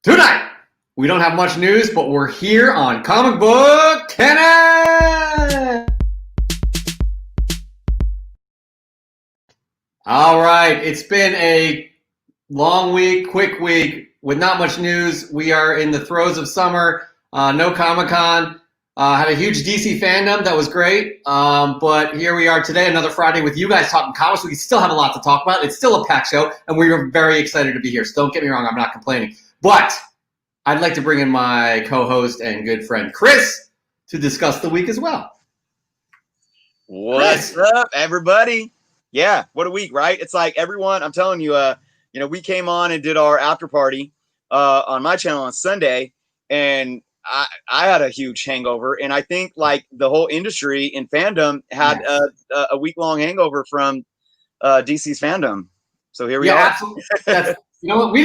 Tonight, we don't have much news, but we're here on Comic Book Tennis! All right, it's been a long week, quick week, with not much news. We are in the throes of summer, no Comic-Con. Had a huge DC fandom, that was great. But here we are today, another Friday with you guys talking comics. We still have a lot to talk about. It's still a packed show, and we are very excited to be here. So don't get me wrong, I'm not complaining. But I'd like to bring in my co-host and good friend, Chris, to discuss the week as well. What's up, everybody? Yeah, what a week, right? It's like everyone, I'm telling you, we came on and did our after party on my channel on Sunday, and I had a huge hangover, and I think like the whole industry in fandom had a week-long hangover from DC's fandom. So here we are. Absolutely. You know what? We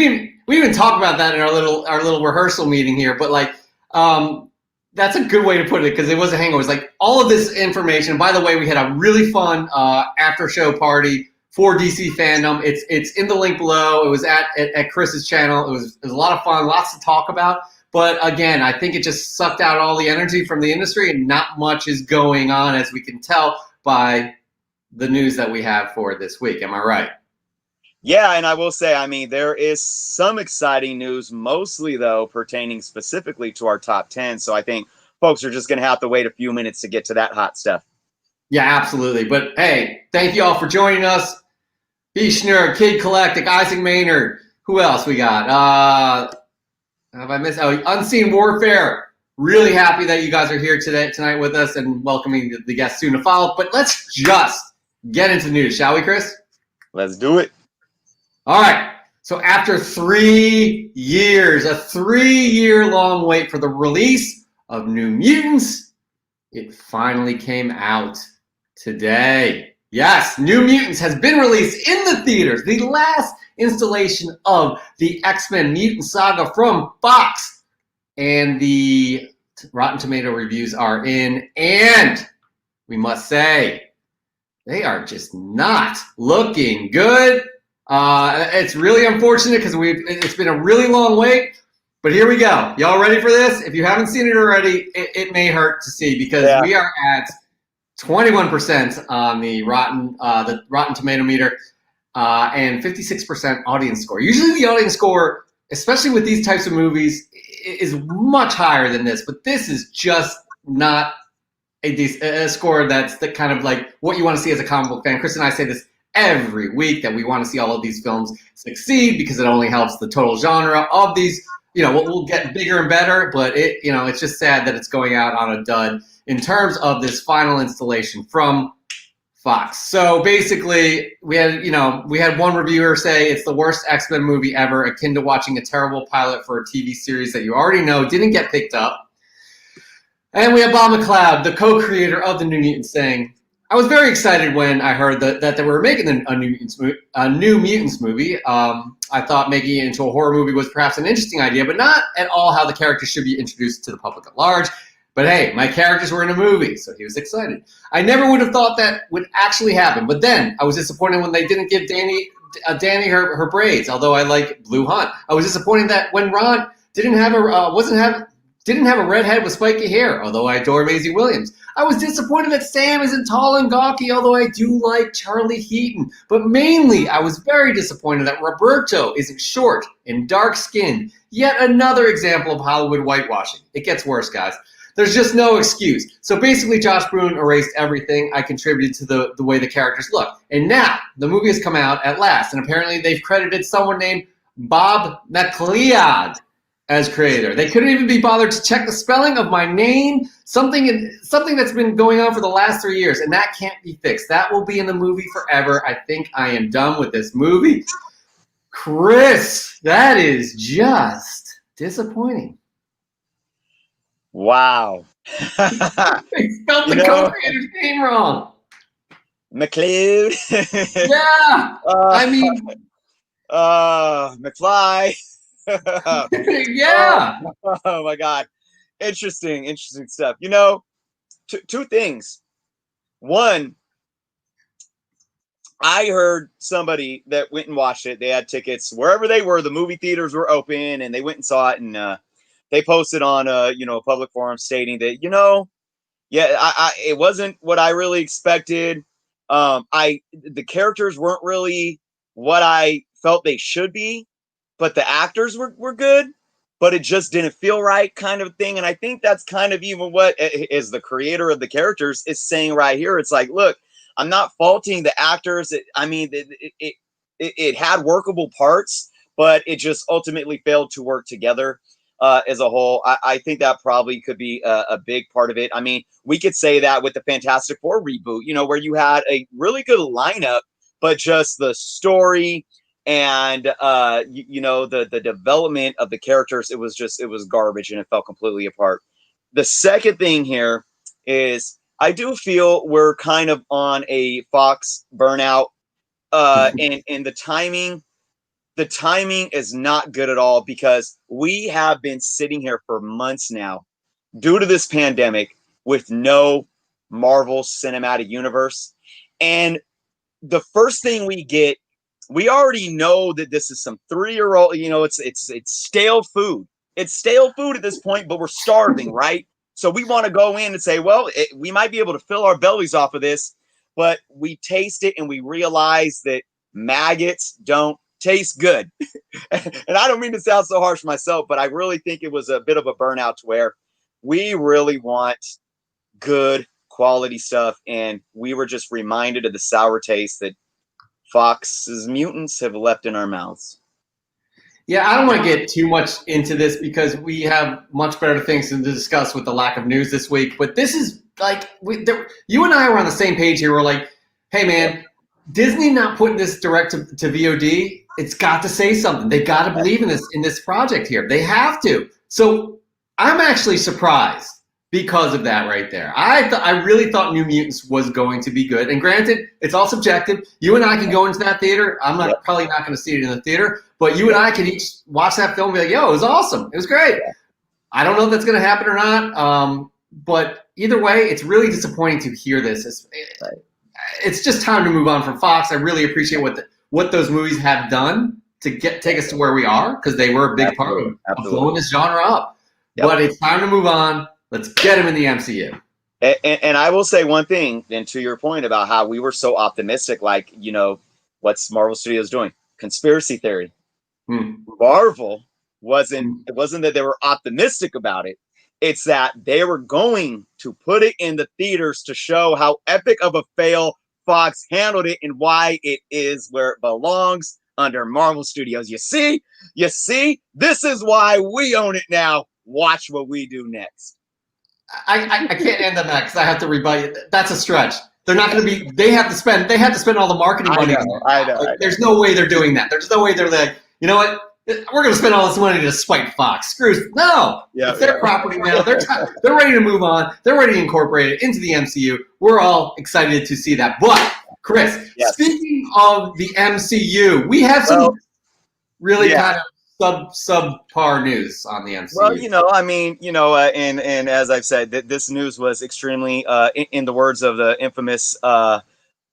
didn't talk about that in our little rehearsal meeting here, but like that's a good way to put it because it was a hangover. It's like all of this information. By the way, we had a really fun after show party for DC fandom. It's in the link below. It was at Chris's channel. It was a lot of fun, lots to talk about. But again, I think it just sucked out all the energy from the industry, and not much is going on, as we can tell by the news that we have for this week. Am I right? Yeah, and I will say, I mean, there is some exciting news, mostly, though, pertaining specifically to our top 10. So I think folks are just going to have to wait a few minutes to get to that hot stuff. Yeah, absolutely. But, hey, thank you all for joining us. Bishner, Kid Collectic, Isaac Maynard. Who else we got? Have I missed? Oh, Unseen Warfare. Really happy that you guys are here tonight with us and welcoming the guests soon to follow. But let's just get into news, shall we, Chris? Let's do it. All right, so after 3 years, a 3-year-long wait for the release of New Mutants, it finally came out today. Yes, New Mutants has been released in the theaters, the last installation of the X-Men Mutant Saga from Fox. And the Rotten Tomato reviews are in, and we must say, they are just not looking good. It's really unfortunate because it's been a really long wait, but here we go. Y'all ready for this? If you haven't seen it already, it may hurt to see because we are at 21% on the Rotten Tomato meter and 56% audience score. Usually the audience score, especially with these types of movies, is much higher than this, but this is just not a score that's the kind of like what you want to see as a comic book fan. Chris and I say this every week that we want to see all of these films succeed because it only helps the total genre of these. You know, we'll get bigger and better, but it's just sad that it's going out on a dud in terms of this final installation from Fox. So basically, we had one reviewer say it's the worst X-Men movie ever, akin to watching a terrible pilot for a TV series that you already know didn't get picked up. And we have Bob McLeod, the co-creator of the New Mutants, saying, I was very excited when I heard that they were making a New Mutants movie. I thought making it into a horror movie was perhaps an interesting idea, but not at all how the characters should be introduced to the public at large. But hey, my characters were in a movie, so he was excited. I never would have thought that would actually happen, but then I was disappointed when they didn't give Danny her braids, although I like Blue Hunt. I was disappointed that when Ron didn't have a redhead with spiky hair, although I adore Maisie Williams. I was disappointed that Sam isn't tall and gawky, although I do like Charlie Heaton. But mainly, I was very disappointed that Roberto isn't short and dark-skinned. Yet another example of Hollywood whitewashing. It gets worse, guys. There's just no excuse. So basically, Josh Boone erased everything I contributed to the way the characters look. And now, the movie has come out at last, and apparently they've credited someone named Bob McLeod as creator. They couldn't even be bothered to check the spelling of my name, something that's been going on for the last 3 years, and that can't be fixed. That will be in the movie forever. I think I am done with this movie. Chris, that is just disappointing. Wow. They spelled the co-creator's name wrong. McLeod. Yeah. I mean. McFly. Yeah. Oh my God. Interesting stuff. Two things. One, I heard somebody that went and watched it. They had tickets wherever they were. The movie theaters were open, and they went and saw it. And they posted on a public forum stating that yeah, it wasn't what I really expected. The characters weren't really what I felt they should be, but the actors were good, but it just didn't feel right, kind of thing. And I think that's kind of even what is the creator of the characters is saying right here. It's like, look, I'm not faulting the actors. It had workable parts, but it just ultimately failed to work together as a whole. I think that probably could be a big part of it. I mean, we could say that with the Fantastic Four reboot, where you had a really good lineup, but just the story and the development of the characters, it was garbage and it fell completely apart. The second thing here is I do feel we're kind of on a Fox burnout, and the timing is not good at all because we have been sitting here for months now due to this pandemic with no Marvel Cinematic Universe. And the first thing we already know that this is some 3-year-old, it's stale food. It's stale food at this point, but we're starving, right? So we want to go in and say, well, we might be able to fill our bellies off of this, but we taste it and we realize that maggots don't taste good. And I don't mean to sound so harsh myself, but I really think it was a bit of a burnout to where we really want good quality stuff. And we were just reminded of the sour taste that Fox's mutants have left in our mouths. Yeah, I don't want to get too much into this because we have much better things to discuss with the lack of news this week. But this is like, you and I were on the same page here. We're like, hey, man, Disney not putting this direct to VOD, it's got to say something. They got to believe in this project here. They have to. So I'm actually surprised because of that right there. I really thought New Mutants was going to be good. And granted, it's all subjective. You and I can go into that theater. I'm probably not going to see it in the theater, but you and I can each watch that film and be like, yo, it was awesome. It was great. I don't know if that's going to happen or not. But either way, it's really disappointing to hear this. It's just time to move on from Fox. I really appreciate what those movies have done to take us to where we are because they were a big part of blowing this genre up. Yep. But it's time to move on. Let's get him in the MCU. And I will say one thing, and to your point about how we were so optimistic, like, what's Marvel Studios doing? Conspiracy theory. Marvel it wasn't that they were optimistic about it. It's that they were going to put it in the theaters to show how epic of a fail Fox handled it and why it is where it belongs under Marvel Studios. You see, this is why we own it now. Watch what we do next. I can't end on that because I have to rebut you. That's a stretch. They're not going to be. They have to spend all the marketing money. I know. There's no way they're doing that. There's no way they're like, you know what? We're going to spend all this money to spite Fox. No. It's their property now. They're ready to move on. They're ready to incorporate it into the MCU. We're all excited to see that. But Chris, speaking of the MCU, we have some really kind of subpar news on the MCU. Well, and as I've said, this news was extremely, in the words of the infamous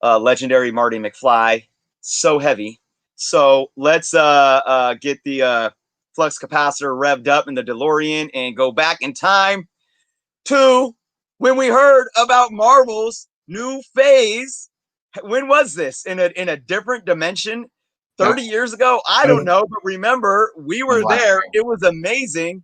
legendary Marty McFly, so heavy. So let's get the flux capacitor revved up in the DeLorean and go back in time to when we heard about Marvel's new phase. When was this? In a different dimension? 30 years ago? I don't know, but remember, we were there. It was amazing.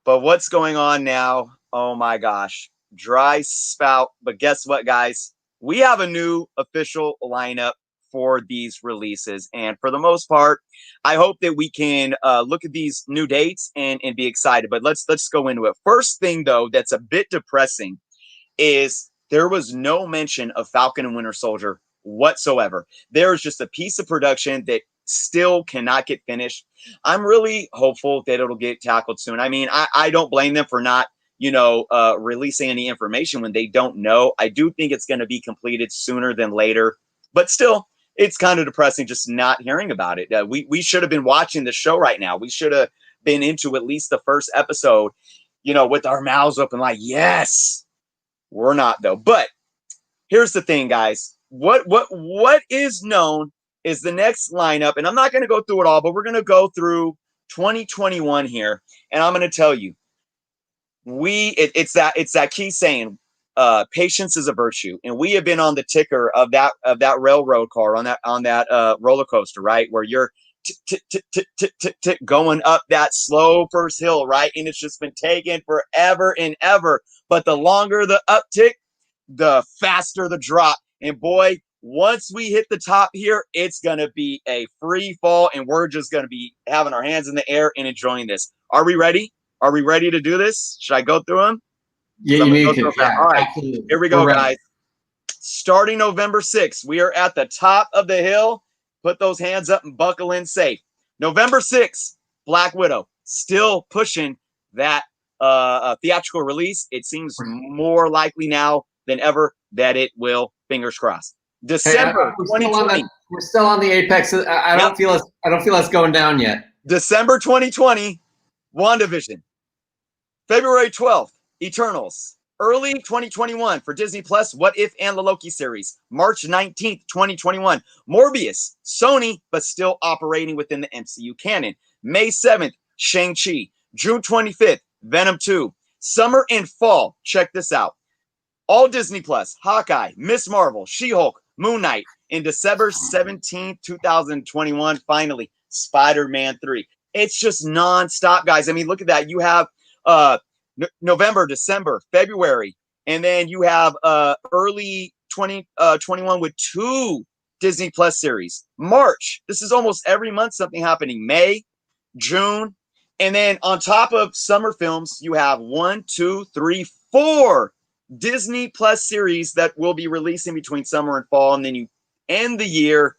But what's going on now? Oh my gosh. Dry spout. But guess what, guys? We have a new official lineup for these releases. And for the most part, I hope that we can look at these new dates and be excited. But let's go into it. First thing, though, that's a bit depressing is there was no mention of Falcon and Winter Soldier whatsoever. There is just a piece of production that still cannot get finished. I'm really hopeful that it'll get tackled soon. I mean, I don't blame them for not, releasing any information when they don't know. I do think it's going to be completed sooner than later, but still, it's kind of depressing just not hearing about it. We should have been watching the show right now. We should have been into at least the first episode, with our mouths open like, yes. We're not, though. But here's the thing, guys. what is known is the next lineup, and I'm not going to go through it all, but we're going to go through 2021 here, and I'm going to tell you, it's that key saying, patience is a virtue, and we have been on the ticker of that railroad car on that roller coaster, right, where you're going up that slow first hill, right, and it's just been taking forever and ever, but the longer the uptick, the faster the drop. And boy, once we hit the top here, it's going to be a free fall, and we're just going to be having our hands in the air and enjoying this. Are we ready? Are we ready to do this? Should I go through them? Yeah, you need to. Yeah, all right, absolutely. Here we go, guys. Starting November 6th, we are at the top of the hill. Put those hands up and buckle in safe. November 6th, Black Widow, still pushing that theatrical release. It seems more likely now than ever that it will. Fingers crossed. December 2020. We're still on the apex. I don't feel us going down yet. December 2020, WandaVision. February 12th, Eternals. Early 2021 for Disney Plus, What If and the Loki series. March 19th, 2021. Morbius, Sony, but still operating within the MCU canon. May 7th, Shang-Chi. June 25th, Venom 2. Summer and fall, check this out. All Disney Plus, Hawkeye, Miss Marvel, She-Hulk, Moon Knight. In December 17th, 2021, finally, Spider-Man 3. It's just nonstop, guys. I mean, look at that. You have November, December, February, and then you have early 2021 with 2 Disney Plus series. March, this is almost every month something happening. May, June, and then on top of summer films, you have 1, 2, 3, 4 Disney Plus series that will be releasing between summer and fall, and then you end the year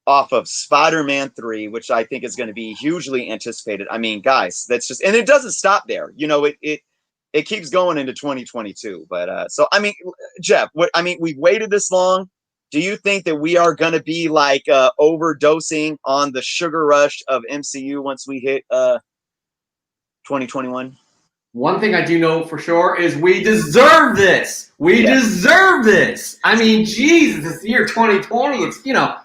off of Spider-Man 3, which I think is going to be hugely anticipated. I mean, guys, that's just, and it doesn't stop there. You know, it keeps going into 2022. But so, I mean, Jeff, we've waited this long. Do you think that we are going to be like overdosing on the sugar rush of MCU once we hit 2021? One thing I do know for sure is we deserve this. We deserve this. I mean, Jesus, it's the year 2020. It's,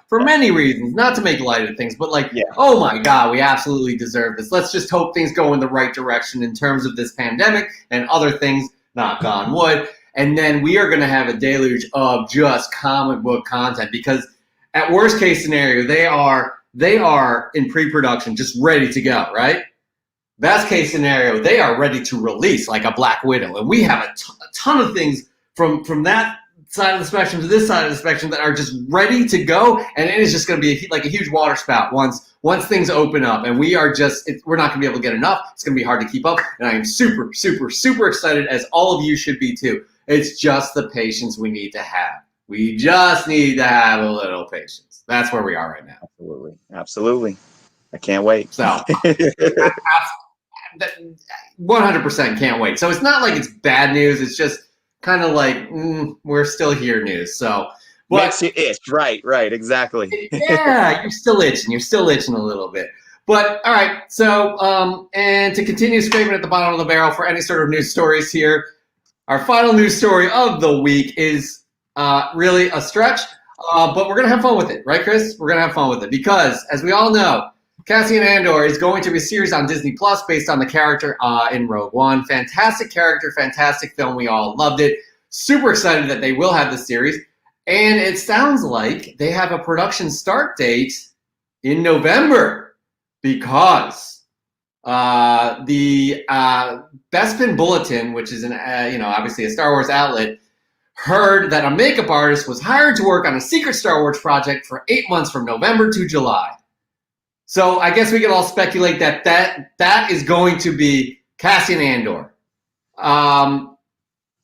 for many reasons, not to make light of things, but oh my God, we absolutely deserve this. Let's just hope things go in the right direction in terms of this pandemic and other things, knock on wood. And then we are going to have a deluge of just comic book content because at worst case scenario, they are in pre-production, just ready to go, right? Best case scenario, they are ready to release like a Black Widow. And we have a ton of things from that side of the spectrum to this side of the spectrum that are just ready to go. And it is just going to be like a huge water spout once things open up. And we're not going to be able to get enough. It's going to be hard to keep up. And I am super, super, super excited, as all of you should be too. It's just the patience we need to have. We just need to have a little patience. That's where we are right now. Absolutely. Absolutely. I can't wait. So 100% can't wait. So it's not like it's bad news. It's just kind of like we're still here news. So makes you itch. Right, exactly. Yeah, you're still itching a little bit. But all right. So and to continue scraping at the bottom of the barrel for any sort of news stories here, our final news story of the week is really a stretch, but we're gonna have fun with it, right, Chris? We're gonna have fun with it because, as we all know, Cassian Andor is going to be a series on Disney Plus based on the character in Rogue One. Fantastic character, fantastic film. We all loved it. Super excited that they will have this series. And it sounds like they have a production start date in November because the Bespin Bulletin, which is obviously a Star Wars outlet, heard that a makeup artist was hired to work on a secret Star Wars project for 8 months from November to July. So I guess we can all speculate that is going to be Cassian Andor.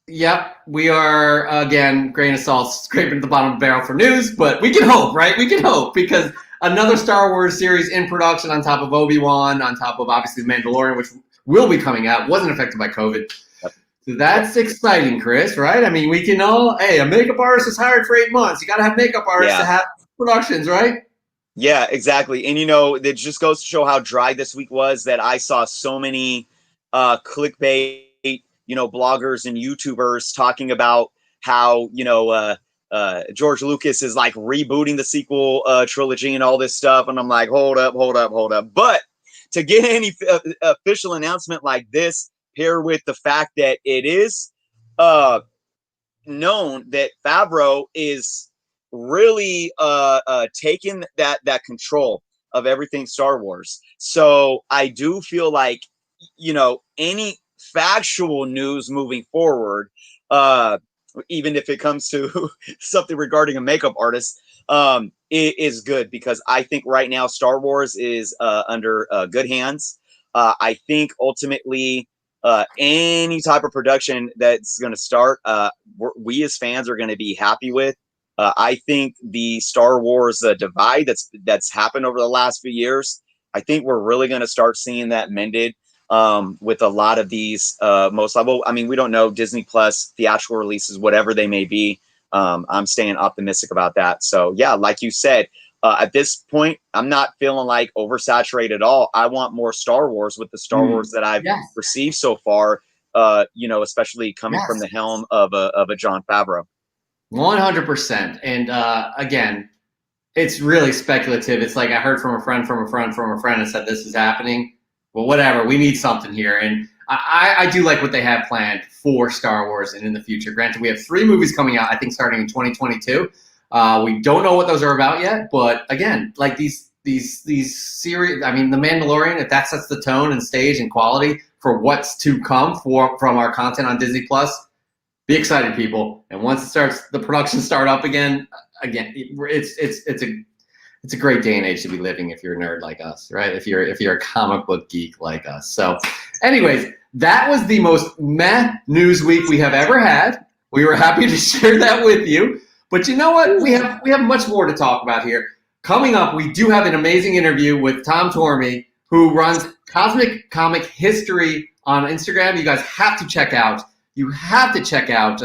Yep, we are, again, grain of salt, scraping at the bottom of the barrel for news, but we can hope, right? We can hope, because another Star Wars series in production on top of Obi-Wan, on top of, obviously, The Mandalorian, which will be coming out, wasn't affected by COVID. Yep. So that's exciting, Chris, right? I mean, we can all, hey, a makeup artist is hired for 8 months. You got to have makeup artists to have productions, right? Yeah, exactly. And, it just goes to show how dry this week was that I saw so many clickbait, bloggers and YouTubers talking about how, George Lucas is like rebooting the sequel trilogy and all this stuff, and I'm like, hold up. But to get any official announcement like this, paired with the fact that it is known that Favreau is really taking that control of everything Star Wars. So I do feel like, any factual news moving forward, even if it comes to something regarding a makeup artist, it is good, because I think right now Star Wars is under good hands. I think ultimately any type of production that's going to start, we as fans are going to be happy with. I think the Star Wars divide that's happened over the last few years, I think we're really going to start seeing that mended with a lot of these most level. I mean, we don't know, Disney Plus theatrical releases, whatever they may be. I'm staying optimistic about that. So yeah, like you said, at this point, I'm not feeling like oversaturated at all. I want more Star Wars with the Star Wars that I've received so far. Especially coming from the helm of a Jon Favreau. 100%. And again, it's really speculative. It's like I heard from a friend and said this is happening. Well, whatever. We need something here. And I do like what they have planned for Star Wars and in the future. Granted, we have 3 movies coming out, I think, starting in 2022. We don't know what those are about yet. But again, like these series, I mean, The Mandalorian, if that sets the tone and stage and quality for what's to come from our content on Disney Plus, be excited, people. And once it starts, the production start up again, it's a great day and age to be living if you're a nerd like us, right? If you're a comic book geek like us. So anyways, that was the most meh news week we have ever had. We were happy to share that with you. But you know what? We have much more to talk about here. Coming up, we do have an amazing interview with Tom Tormy, who runs Cosmic Comic History on Instagram. You guys have to check out. You have to check out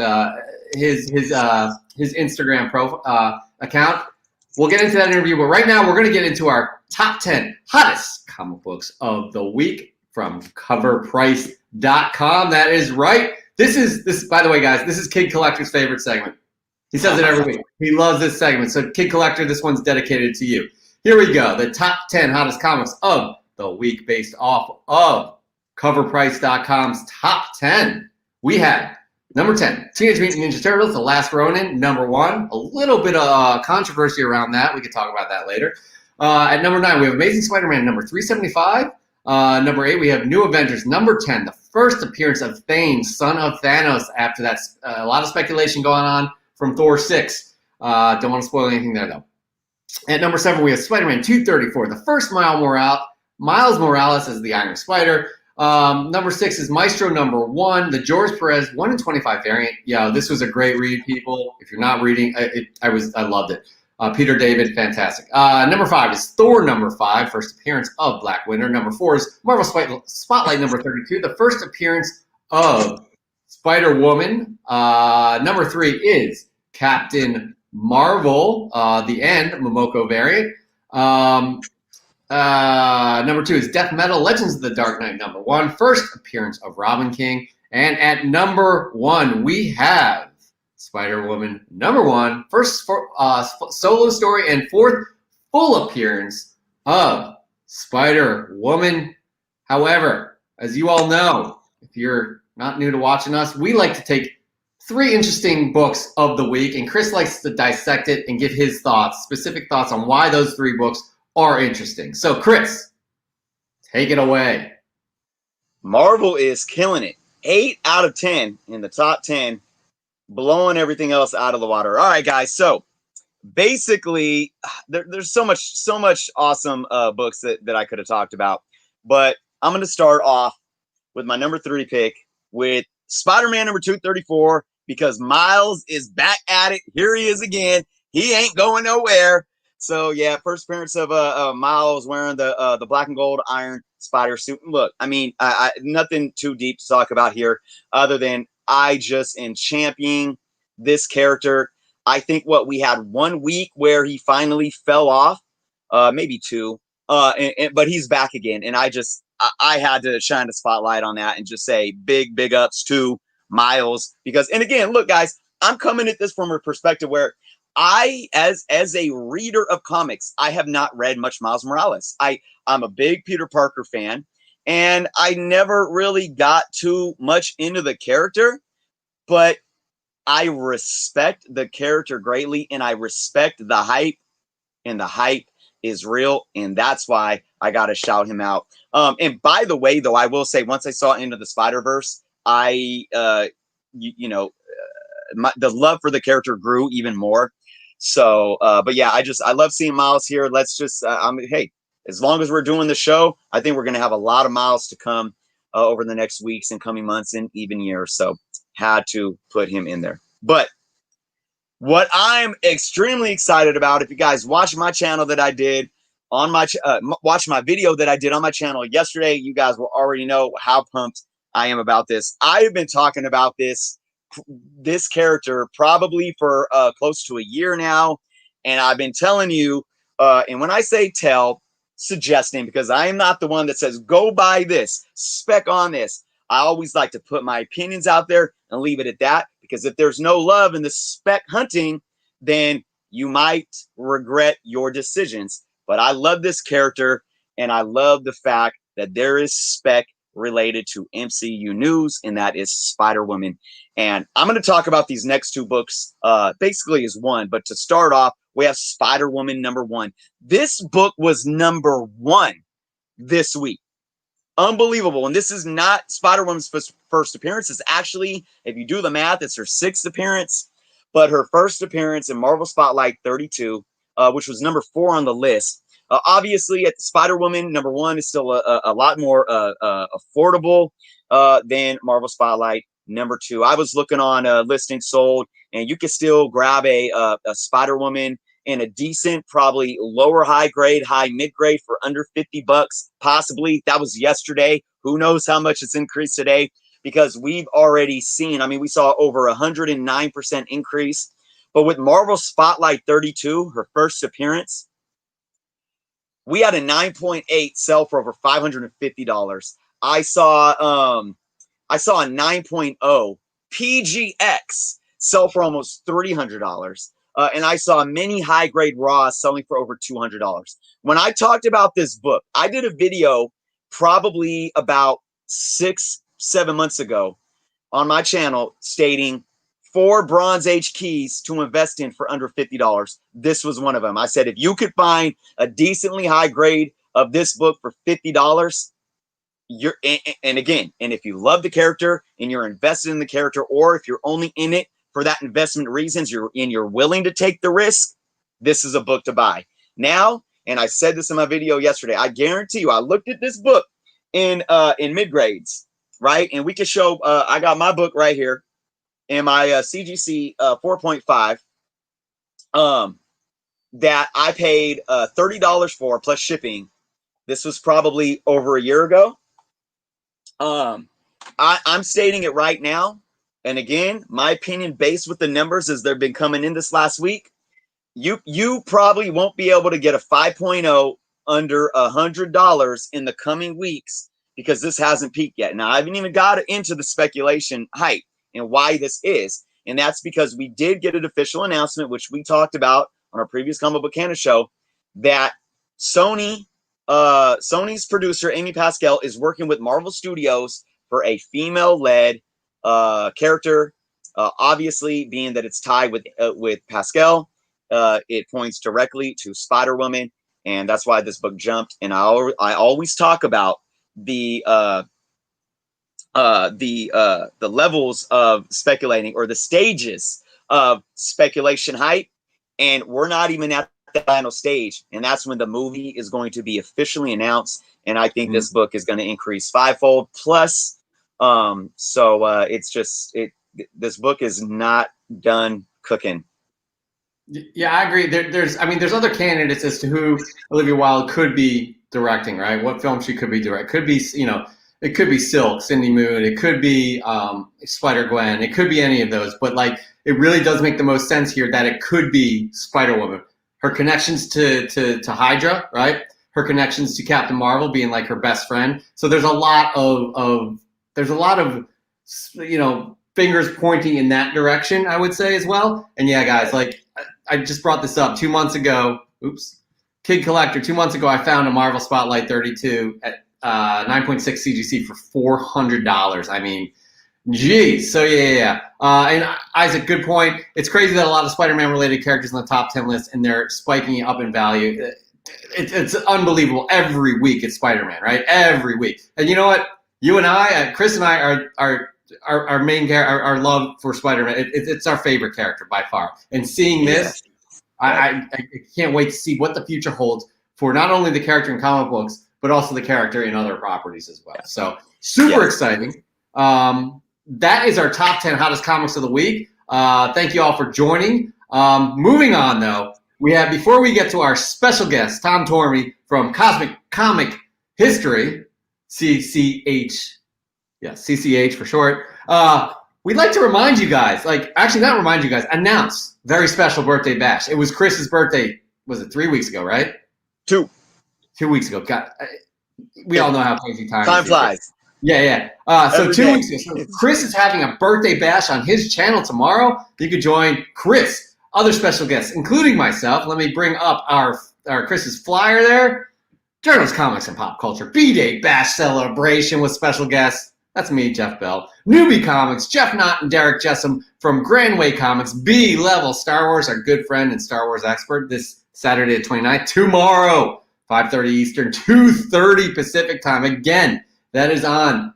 his Instagram account. We'll get into that interview, but right now we're going to get into our top 10 hottest comic books of the week from CoverPrice.com. That is right. This, by the way, guys, this is Kid Collector's favorite segment. He says it every week. He loves this segment. So, Kid Collector, this one's dedicated to you. Here we go. The top 10 hottest comics of the week based off of CoverPrice.com's top 10. We had number 10, Teenage Mutant Ninja Turtles, The Last Ronin, number 1. A little bit of controversy around that. We could talk about that later. At number 9, we have Amazing Spider-Man, number 375. Number 8, we have New Avengers. Number 10, the first appearance of Thane, son of Thanos, after that. A lot of speculation going on from Thor 6. Don't want to spoil anything there, though. At number 7, we have Spider-Man 234, the first Miles Morales as the Iron Spider. Number 6 is Maestro number 1, the George Perez 1 in 25 variant. Yeah, this was a great read, people. If you're not reading, I loved it. Peter David, fantastic. Number 5 is Thor number 5, first appearance of Black Winter. Number 4 is Marvel Spotlight number 32, the first appearance of Spider-Woman. Number 3 is Captain Marvel, the End, Momoko variant. Number 2 is Death Metal Legends of the Dark Knight number 1, first appearance of Robin King. And at number 1, we have Spider-Woman number 1, first solo story and 4th full appearance of Spider-Woman. However, as you all know, if you're not new to watching us, we like to take 3 interesting books of the week, and Chris likes to dissect it and give his thoughts, specific thoughts on why those 3 books are interesting. So, Chris, take it away. Marvel is killing it. 8 out of 10 in the top 10, blowing everything else out of the water. All right, guys. So, basically, there's so much awesome books that I could have talked about, but I'm going to start off with my number 3 pick with Spider-Man number 234, because Miles is back at it. Here he is again. He ain't going nowhere. So yeah, first appearance of Miles wearing the black and gold Iron Spider suit. And look, I mean, nothing too deep to talk about here, other than I just am championing this character. I think we had 1 week where he finally fell off, maybe 2, but he's back again, and I had to shine the spotlight on that and just say big ups to Miles, because, and again, look, guys, I'm coming at this from a perspective where I, as a reader of comics, I have not read much Miles Morales. I'm a big Peter Parker fan, and I never really got too much into the character, but I respect the character greatly, and I respect the hype, and the hype is real, and that's why I got to shout him out. And by the way, though, I will say, once I saw Into the Spider-Verse, the love for the character grew even more. So, but yeah, I love seeing Miles here. Let's just, hey, as long as we're doing the show, I think we're going to have a lot of Miles to come over the next weeks and coming months and even years. So, had to put him in there. But what I'm extremely excited about, if you guys watch my channel that I did on my watch my video that I did on my channel yesterday, you guys will already know how pumped I am about this. I have been talking about this character probably for close to a year now, and I've been telling you, and when I say suggesting, because I am not the one that says go buy this, spec on this. I always like to put my opinions out there and leave it at that, because if there's no love in the spec hunting, then you might regret your decisions. But I love this character, and I love the fact that there is spec related to MCU news, and that is Spider-Woman. And I'm going to talk about these next two books basically as one. But to start off, we have Spider-Woman #1. This book was #1 this week. Unbelievable. And this is not Spider-Woman's first appearance. It's actually, if you do the math, it's her 6th appearance. But her first appearance in Marvel Spotlight 32, which was #4 on the list. Obviously, at the Spider-Woman, #1 is still a lot more affordable than Marvel Spotlight #2. I was looking on listing sold, and you can still grab a Spider-Woman in a decent, probably lower high grade, high mid grade for under $50, possibly. That was yesterday. Who knows how much it's increased today? Because we've already seen, I mean, we saw over 109% increase. But with Marvel Spotlight 32, her first appearance, we had a 9.8 sell for over $550. I saw a 9.0 PGX sell for almost $300. And I saw many high-grade raws selling for over $200. When I talked about this book, I did a video probably about 6-7 months ago on my channel stating 4 Bronze Age keys to invest in for under $50. This was one of them. I said, if you could find a decently high grade of this book for $50, and again, and if you love the character and you're invested in the character, or if you're only in it for that investment reasons, you're willing to take the risk, this is a book to buy. Now, and I said this in my video yesterday, I guarantee you, I looked at this book in mid grades, right? And we can show, I got my book right here in my CGC 4.5 that I paid $30 for plus shipping. This was probably over a year ago. I'm stating it right now. And again, my opinion based with the numbers as they've been coming in this last week, you probably won't be able to get a 5.0 under $100 in the coming weeks, because this hasn't peaked yet. Now, I haven't even got into the speculation hype and why this is. And that's because we did get an official announcement, which we talked about on our previous Comic Book Canada show, that Sony's producer, Amy Pascal, is working with Marvel Studios for a female-led character. Obviously, being that it's tied with Pascal, it points directly to Spider-Woman, and that's why this book jumped. And I always talk about the levels of speculating, or the stages of speculation hype, and we're not even at the final stage, and that's when the movie is going to be officially announced. And I think this book is going to increase 5-fold plus. It's just this book is not done cooking. Yeah, I agree. There's other candidates as to who Olivia Wilde could be directing, right? What film she could be directing. Could be, it could be Silk, Cindy Moon. It could be Spider-Gwen. It could be any of those. But like, it really does make the most sense here that it could be Spider-Woman. Her connections to Hydra, right? Her connections to Captain Marvel being like her best friend. So there's a lot of fingers pointing in that direction, I would say as well. And yeah, guys, like I just brought this up 2 months ago. Oops. Kid Collector, 2 months ago, I found a Marvel Spotlight 32 at 9.6 CGC for $400. I mean, geez. So yeah. And Isaac, good point. It's crazy that a lot of Spider-Man related characters on the top 10 list, and they're spiking up in value. It's unbelievable. Every week it's Spider-Man, right? Every week. And you know what? You and I, Chris and I, our main character, our love for Spider-Man. It's our favorite character by far. And seeing this, I can't wait to see what the future holds for not only the character in comic books, but also the character in other properties as well. So super exciting. That is our top 10 hottest comics of the week. Thank you all for joining. Moving on, though, before we get to our special guest, Tom Tormy from Cosmic Comic History, CCH, CCH for short. We'd like to remind you guys, announce very special birthday bash. It was Chris's birthday. Was it 3 weeks ago, right? 2 weeks ago. God, we all know how crazy time flies. Yeah. So 2 weeks ago, so Chris is having a birthday bash on his channel tomorrow. You could join Chris, other special guests, including myself. Let me bring up our Chris's flyer there. Journals, Comics, and Pop Culture B-Day Bash Celebration with special guests. That's me, Jeff Bell. Newbie Comics, Jeff Knott and Derek Jessam from Grandway Comics. B-Level Star Wars, our good friend and Star Wars expert, this Saturday the 29th. Tomorrow, 5:30 Eastern, 2:30 Pacific time. Again, that is on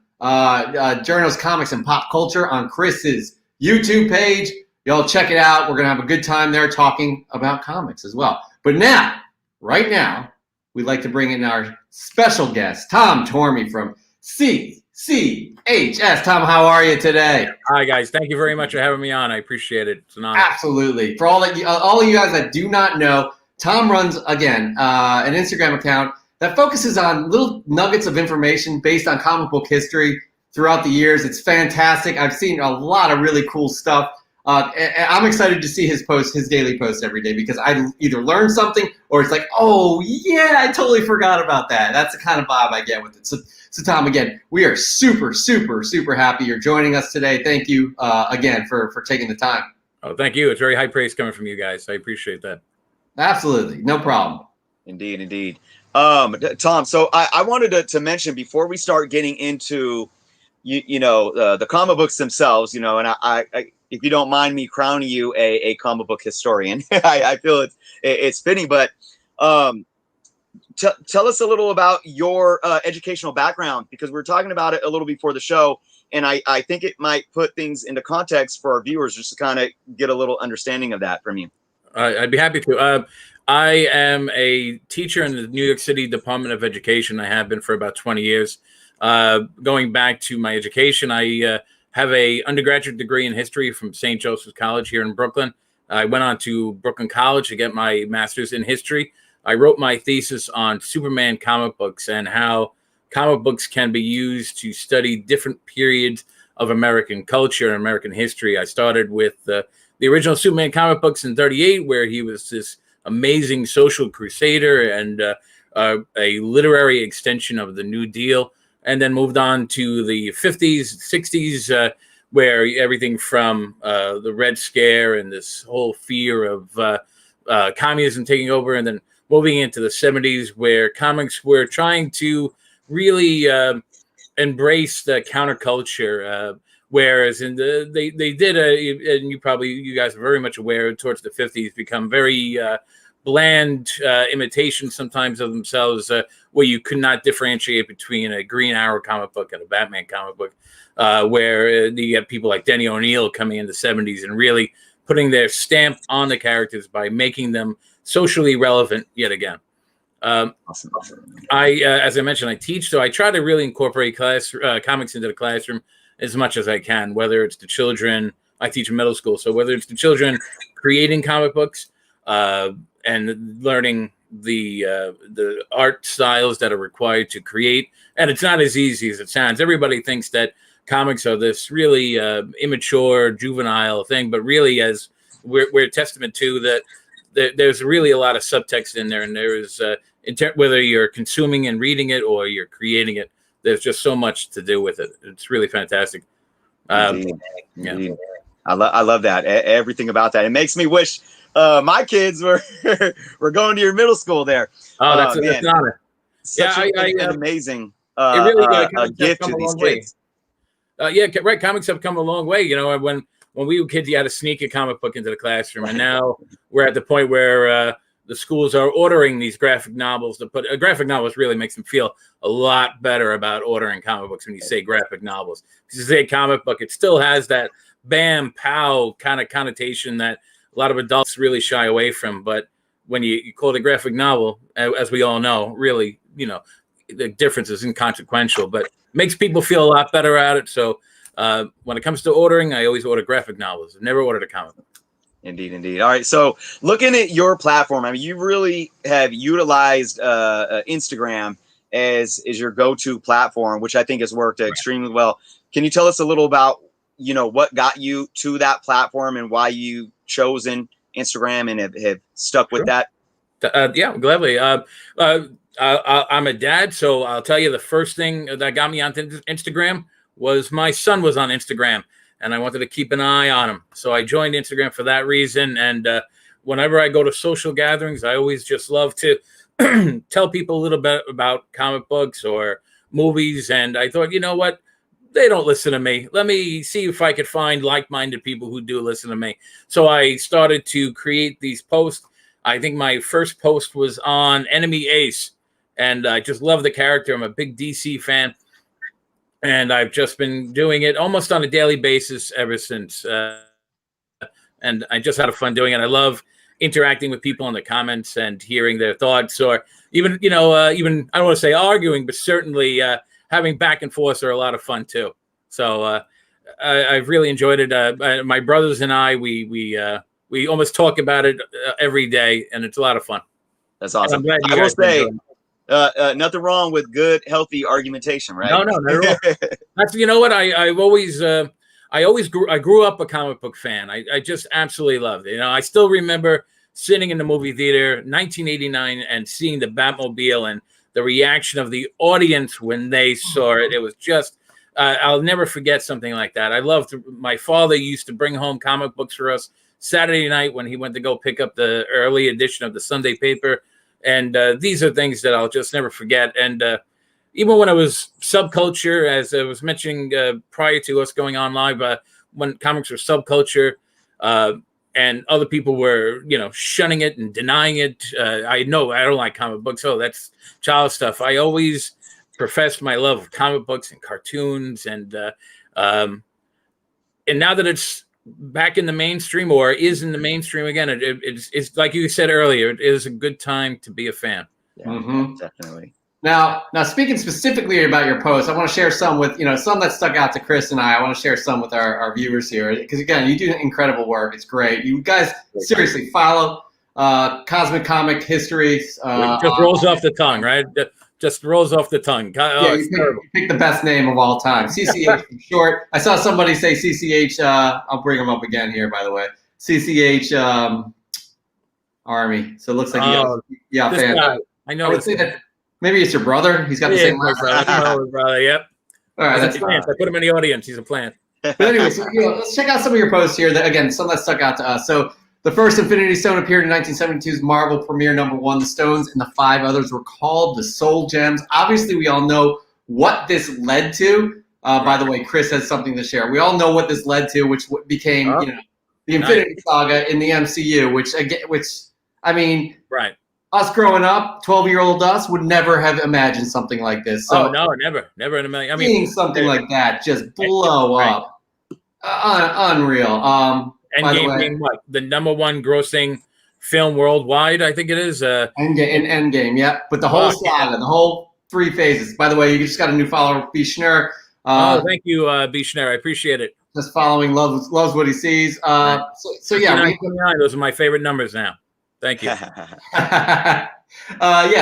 Journals, Comics, and Pop Culture on Chris's YouTube page. Y'all check it out. We're going to have a good time there talking about comics as well. But now, right now, we'd like to bring in our special guest, Tom Tormy from CCHS. Tom, how are you today? Hi, guys. Thank you very much for having me on. I appreciate it. It's an honor. Absolutely. For all of you guys that do not know, Tom runs, again, an Instagram account that focuses on little nuggets of information based on comic book history throughout the years. It's fantastic. I've seen a lot of really cool stuff. I'm excited to see his daily post every day, because I either learn something or it's like, oh, yeah, I totally forgot about that. That's the kind of vibe I get with it. So Tom, again, we are super, super, super happy you're joining us today. Thank you again for taking the time. Oh, thank you. It's very high praise coming from you guys. I appreciate that. Absolutely. No problem. Indeed. Tom, so I wanted to mention before we start getting into, the comic books themselves, and I if you don't mind me crowning you a comic book historian, I feel it's fitting, but tell us a little about your educational background, because we were talking about it a little before the show, and I think it might put things into context for our viewers just to kind of get a little understanding of that from you. I'd be happy to. I am a teacher in the New York City Department of Education. I have been for about 20 years. Going back to my education, I have a undergraduate degree in history from St. Joseph's College here in Brooklyn. I went on to Brooklyn College to get my master's in history. I wrote my thesis on Superman comic books and how comic books can be used to study different periods of American culture and American history. I started with the original Superman comic books in '38, where he was this amazing social crusader and a literary extension of the New Deal, and then moved on to the 50s, 60s, where everything from the Red Scare and this whole fear of communism taking over, and then moving into the 70s, where comics were trying to really embrace the counterculture. Whereas they did and you guys are very much aware, towards the 50s, become very bland imitations sometimes of themselves, where you could not differentiate between a Green Arrow comic book and a Batman comic book, where you get people like Denny O'Neil coming in the 70s and really putting their stamp on the characters by making them socially relevant yet again. Awesome. As I mentioned, I teach, so I try to really incorporate comics into the classroom as much as I can, whether it's the children. I teach in middle school, so whether it's the children creating comic books and learning the art styles that are required to create. And it's not as easy as it sounds. Everybody thinks that comics are this really immature, juvenile thing, but really, as we're a testament to that, there's really a lot of subtext in there, and there is whether you're consuming and reading it or you're creating it, there's just so much to do with it. It's really fantastic. Indeed. Yeah. Indeed. I love that. Everything about that. It makes me wish my kids were were going to your middle school there. Oh, that's Man, an honor. such Yeah, an amazing it really comics have gift come to a these long way. kids. Yeah, right. Comics have come a long way. You know, when we were kids, you had to sneak a comic book into the classroom, and now we're at the point where the schools are ordering these graphic novels. To put graphic novels really makes them feel a lot better about ordering comic books when you say graphic novels. If you say comic book, it still has that bam pow kind of connotation that a lot of adults really shy away from. But when you call it a graphic novel, as we all know, really, you know, the difference is inconsequential, but makes people feel a lot better at it. So when it comes to ordering, I always order graphic novels. I've never ordered a comic book. Indeed, indeed. All right. So looking at your platform, I mean, you really have utilized Instagram as your go-to platform, which I think has worked extremely well. Can you tell us a little about, you know, what got you to that platform and why you chosen Instagram and have stuck with that? Yeah, gladly. I'm a dad, so I'll tell you the first thing that got me onto Instagram was my son was on Instagram, and I wanted to keep an eye on him. So I joined Instagram for that reason. And whenever I go to social gatherings, I always just love to tell people a little bit about comic books or movies. And I thought, you know what? They don't listen to me. Let me see if I could find like-minded people who do listen to me. So I started to create these posts. I think my first post was on Enemy Ace, and I just love the character. I'm a big DC fan, and I've just been doing it almost on a daily basis ever since. And I just had fun doing it. I love interacting with people in the comments and hearing their thoughts, or even, you know, even I don't want to say arguing, but certainly having back and forth are a lot of fun too. So I've really enjoyed it. My brothers and I, we almost talk about it every day, and it's a lot of fun. That's awesome. I will say, nothing wrong with good, healthy argumentation, right? No, not at all. That's, you know what, I grew up a comic book fan. I just absolutely loved it. You know, I still remember sitting in the movie theater, 1989, and seeing the Batmobile and the reaction of the audience when they saw it. It was just, I'll never forget something like that. I loved. My father used to bring home comic books for us Saturday night when he went to go pick up the early edition of the Sunday paper. And these are things that I'll just never forget. And even when I was subculture, as I was mentioning prior to us going on live, when comics were subculture and other people were, you know, shunning it and denying it. I know I don't like comic books. Oh, that's child stuff. I always professed my love of comic books and cartoons. And now that it's back in the mainstream, or is in the mainstream again, it's like you said earlier, it is a good time to be a fan. Yeah, definitely. Now speaking specifically about your post, I want to share some with, you know, some that stuck out to Chris and I want to share some with our viewers here, because again, you do incredible work. It's great. You guys seriously follow Cosmic Comic History. It just rolls off the tongue, right? Just rolls off the tongue. Yeah, you pick the best name of all time. CCH for short. I saw somebody say CCH. I'll bring them up again here, by the way. CCH Army. So it looks like fan. Guy, I know. I would say that maybe it's your brother. He's got the same last name. Brother. Yep. All right, that's I put him in the audience. He's a plant. But anyway, so, you know, let's check out some of your posts here. That, again, some that stuck out to us. So the first Infinity Stone appeared in 1972's Marvel premiere #1. The stones and the 5 others were called the Soul Gems. Obviously, we all know what this led to. By the way, Chris has something to share. We all know what this led to, which became, you know, the Infinity Saga in the MCU. Which I mean, right. Us growing up, 12-year-old us would never have imagined something like this. So no, never in a million. I mean, seeing something like that just blow up, unreal. Endgame being what, the #1 grossing film worldwide, I think it is. Endgame, yeah. But the whole saga, the whole 3 phases. By the way, you just got a new follower, B. Schnurr. Thank you, B. Schnurr. I appreciate it. Just following, loves what he sees. So yeah. Those are my favorite numbers now. Thank you.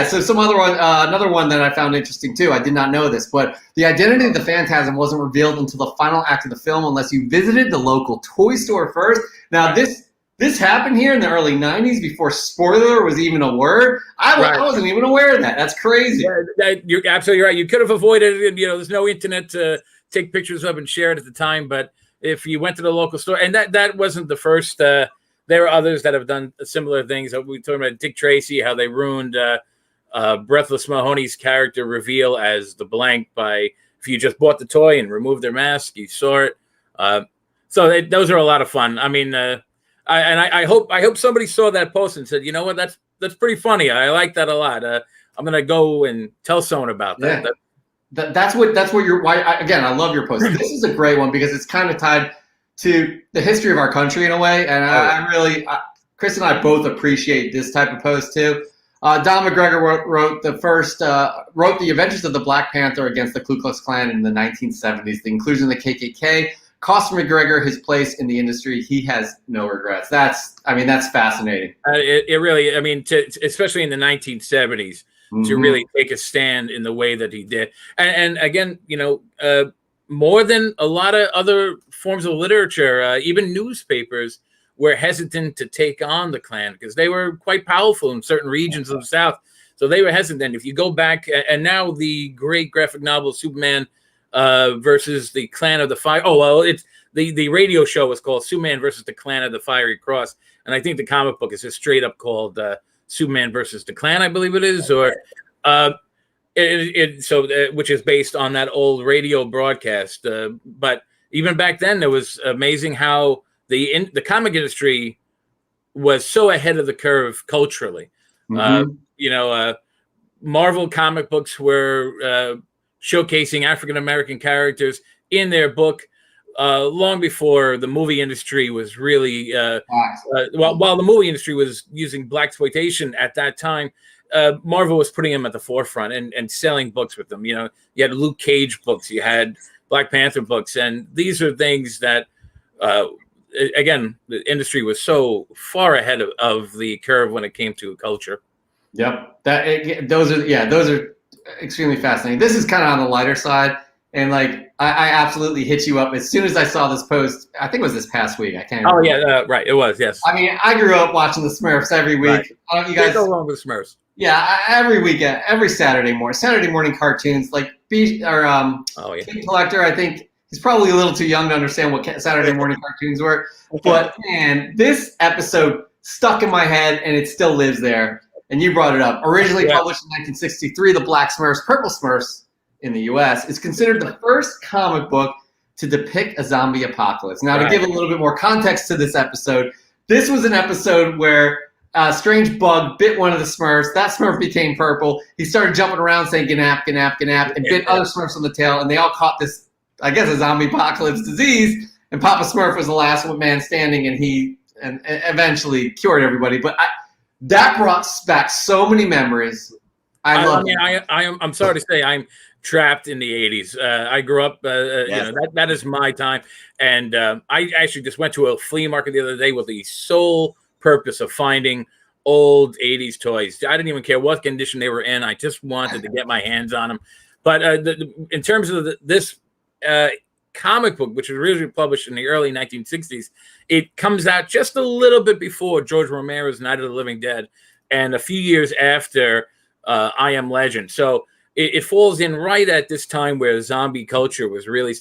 So some other one, another one that I found interesting too. I did not know this, but the identity of the Phantasm wasn't revealed until the final act of the film, unless you visited the local toy store first. Now, this this happened here in the early 90s before spoiler was even a word. I wasn't even aware of that. That's crazy. Yeah, you're absolutely right. You could have avoided it. There's no internet to take pictures of and share it at the time. But if you went to the local store, and that wasn't the first. There are others that have done similar things. We talked about Dick Tracy, how they ruined Breathless Mahoney's character reveal as the blank by if you just bought the toy and removed their mask, you saw it. Those are a lot of fun. I mean, I hope somebody saw that post and said, you know what, that's pretty funny. I like that a lot. I'm gonna go and tell someone about that. Yeah. That's what you're. Again, I love your post. This is a great one because it's kind of tied to the history of our country in a way, and Chris and I both appreciate this type of post too. Don McGregor wrote the Adventures of the Black Panther against the Ku Klux Klan in the 1970s. The inclusion of the KKK cost McGregor his place in the industry. He has no regrets. That's fascinating. It really, especially in the 1970s, to really take a stand in the way that he did. And again, more than a lot of other forms of literature, even newspapers were hesitant to take on the Klan because they were quite powerful in certain regions of the South. So they were hesitant. If you go back, and now the great graphic novel Superman versus the Clan of the Fire. Oh, well, it's the radio show was called Superman versus the Clan of the Fiery Cross. And I think the comic book is just straight up called Superman versus the Klan, I believe it is, or which is based on that old radio broadcast. But even back then, it was amazing how the comic industry was so ahead of the curve culturally. Marvel comic books were showcasing African American characters in their book long before the movie industry was really while the movie industry was using blaxploitation at that time. Marvel was putting them at the forefront and selling books with them. You had Luke Cage books, you had Black Panther books, and these are things that again, the industry was so far ahead of the curve when it came to culture. Yep, those are extremely fascinating. This is kind of on the lighter side, and I absolutely hit you up as soon as I saw this post. I think it was this past week. I can't. Oh yeah, right. It was, yes. I mean, I grew up watching the Smurfs every week. Right. I don't know if you guys go wrong with Smurfs. Yeah, every weekend, every Saturday morning cartoons like King Collector. I think he's probably a little too young to understand what Saturday morning cartoons were. But man, this episode stuck in my head, and it still lives there. And you brought it up. Originally published in 1963, The Black Smurfs, Purple Smurfs in the U.S. is considered the first comic book to depict a zombie apocalypse. Now, to give a little bit more context to this episode, this was an episode where a strange bug bit one of the Smurfs. That Smurf became purple. He started jumping around saying, "Ganap, ganap, ganap," and bit other Smurfs on the tail, and they all caught this, I guess, a zombie apocalypse disease. And Papa Smurf was the last man standing, and he eventually cured everybody. But that brought back so many memories. I'm sorry to say I'm trapped in the 80s. I grew up, that is my time. And I actually just went to a flea market the other day with the sole purpose of finding old 80s toys. I didn't even care what condition they were in. I just wanted to get my hands on them. But in terms of this comic book, which was originally published in the early 1960s, it comes out just a little bit before George Romero's Night of the Living Dead and a few years after I Am Legend. So it falls in right at this time where zombie culture was really.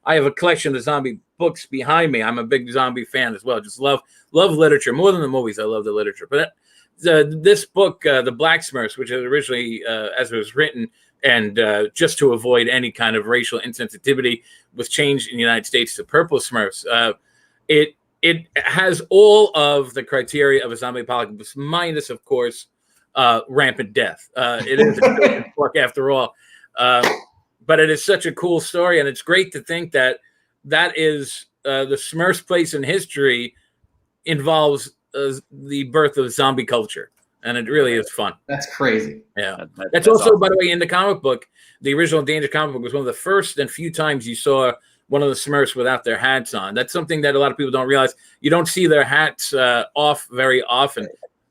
I have a collection of zombie books behind me. I'm a big zombie fan as well. Just love literature more than the movies. I love the literature. But this book, The Black Smurfs, which was originally, as it was written, and just to avoid any kind of racial insensitivity, was changed in the United States to Purple Smurfs. It has all of the criteria of a zombie apocalypse, minus, of course, rampant death. It is a book after all. But it is such a cool story, and it's great to think that is the Smurfs' place in history involves the birth of zombie culture, and it really is fun. That's crazy. Yeah, that's also, awesome. By the way, in the comic book, the original Danger comic book was one of the first and few times you saw one of the Smurfs without their hats on. That's something that a lot of people don't realize. You don't see their hats off very often.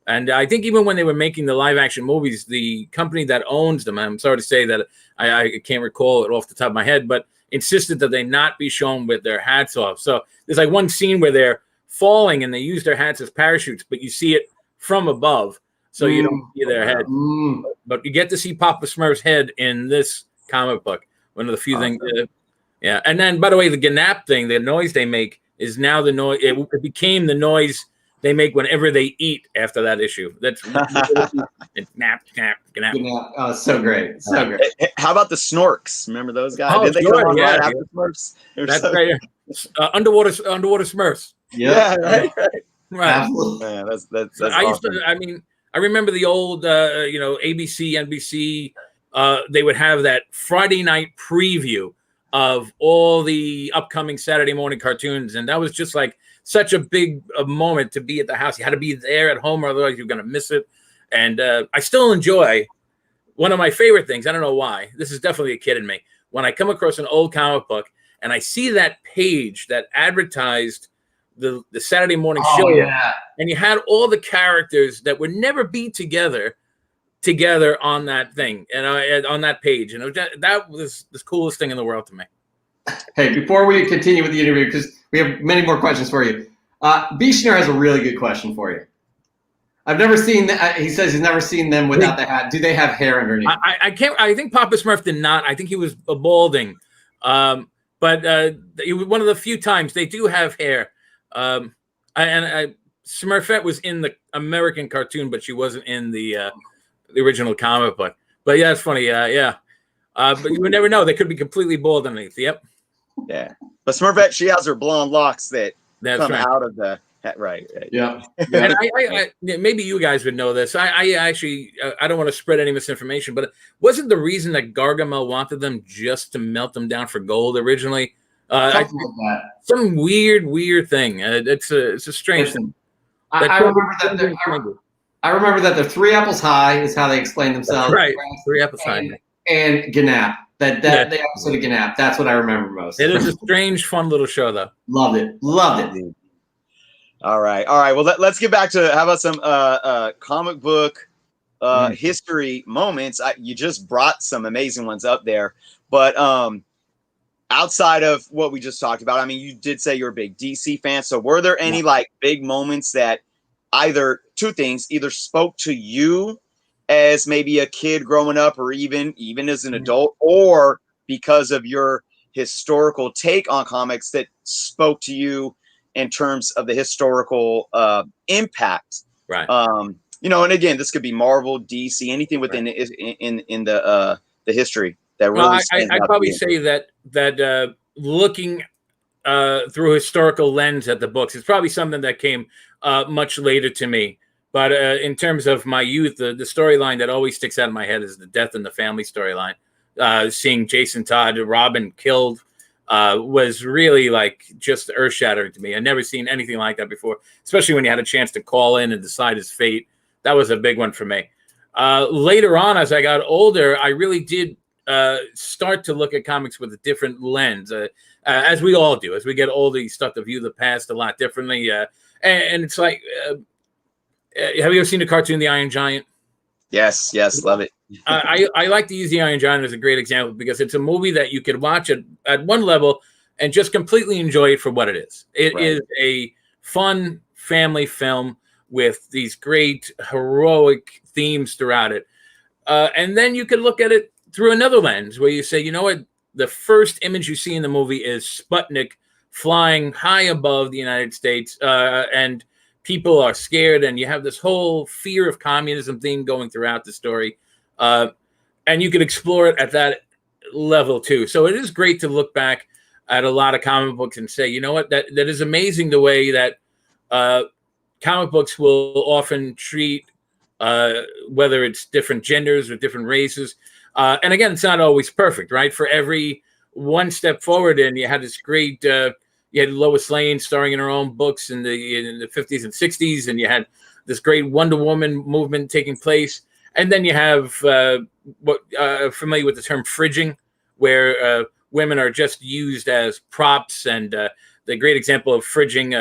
And I think even when they were making the live action movies, the company that owns them, I'm sorry to say that I can't recall it off the top of my head, but insisted that they not be shown with their hats off. So there's like one scene where they're falling and they use their hats as parachutes, but you see it from above, so you don't see their head. But you get to see Papa Smurf's head in this comic book. One of the few things. Yeah. And then, by the way, the Gnap thing, the noise they make is now the noise. It became the noise they make whenever they eat after that issue. That's Gnap, Gnap, Gnap. Oh, so great. So great. How about the Snorks? Remember those guys? Oh, Did they come on right after Smurfs? That's right. Underwater Smurfs. Yeah, right. Absolutely. Yeah, that's I used awesome. to. I mean, I remember the old, ABC, NBC. They would have that Friday night preview of all the upcoming Saturday morning cartoons, and that was just like such a big moment to be at the house. You had to be there at home, or otherwise you're going to miss it. And I still enjoy one of my favorite things. I don't know why. This is definitely a kid in me. When I come across an old comic book and I see that page that advertised the Saturday morning show, and you had all the characters that would never be together on that thing and on that page, and that was the coolest thing in the world to me. Hey, before we continue with the interview, because we have many more questions for you, Bishner has a really good question for you. I've never seen that. He says he's never seen them without the hat. Do they have hair underneath? I think Papa Smurf did not. I think he was balding, but it was one of the few times they do have hair. Smurfette was in the American cartoon, but she wasn't in the original comic book. But yeah, it's funny. But you would never know. They could be completely bald underneath. Yep. Yeah. But Smurfette, she has her blonde locks that come right. out of the hat. Right. Yeah. And I maybe you guys would know this. I actually, I don't want to spread any misinformation, but wasn't the reason that Gargamel wanted them just to melt them down for gold originally? Something like that. Some weird thing. It's a strange thing. I remember that. I remember that they're 3 apples high is how they explain themselves. Right, 3 apples high. And Gnap. The episode of Gnap. That's what I remember most. It is a strange, fun little show, though. Loved it. All right. Well, let's get back to how about some comic book history moments. You just brought some amazing ones up there, but outside of what we just talked about, I mean, you did say you're a big DC fan. So were there any like big moments that either spoke to you as maybe a kid growing up, or even as an adult, or because of your historical take on comics that spoke to you in terms of the historical impact? Right. And again, this could be Marvel, DC, anything within in the history that really. I'd probably say that looking through a historical lens at the books, it's probably something that came much later to me. But in terms of my youth, the storyline that always sticks out in my head is the Death in the Family storyline. Seeing Jason Todd, Robin killed, was really like just earth-shattering to me. I'd never seen anything like that before, especially when you had a chance to call in and decide his fate. That was a big one for me. Later on, as I got older, I really did start to look at comics with a different lens, as we all do. As we get older, you start to view the past a lot differently. And it's like, have you ever seen the cartoon The Iron Giant? Yes, love it. I like to use The Iron Giant as a great example because it's a movie that you could watch at one level and just completely enjoy it for what it is. It is a fun family film with these great heroic themes throughout it. And then you could look at it through another lens where you say, you know what? The first image you see in the movie is Sputnik flying high above the United States, and people are scared, and you have this whole fear of communism theme going throughout the story. And you can explore it at that level too. So it is great to look back at a lot of comic books and say, you know what, that is amazing the way that comic books will often treat whether it's different genders or different races. And again, it's not always perfect, right? For every one step forward, and you had this great, you had Lois Lane starring in her own books in the 50s and 60s, and you had this great Wonder Woman movement taking place. And then you have what familiar with the term fridging, where women are just used as props. And the great example of fridging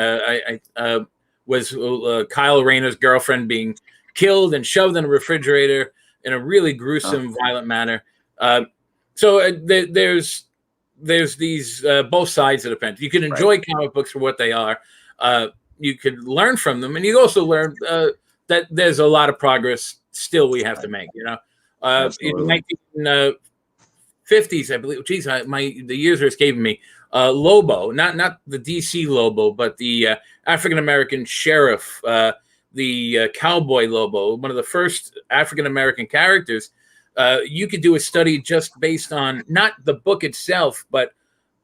was Kyle Rayner's girlfriend being killed and shoved in a refrigerator in a really gruesome, violent manner. So there's these both sides of the fence. You can enjoy comic books for what they are. you could learn from them, and you also learn that there's a lot of progress still we have to make. You know, in the 1950s, I believe. Geez, the years are escaping me. Lobo, not the DC Lobo, but the African American sheriff, the cowboy Lobo, one of the first African American characters. You could do a study just based on not the book itself, but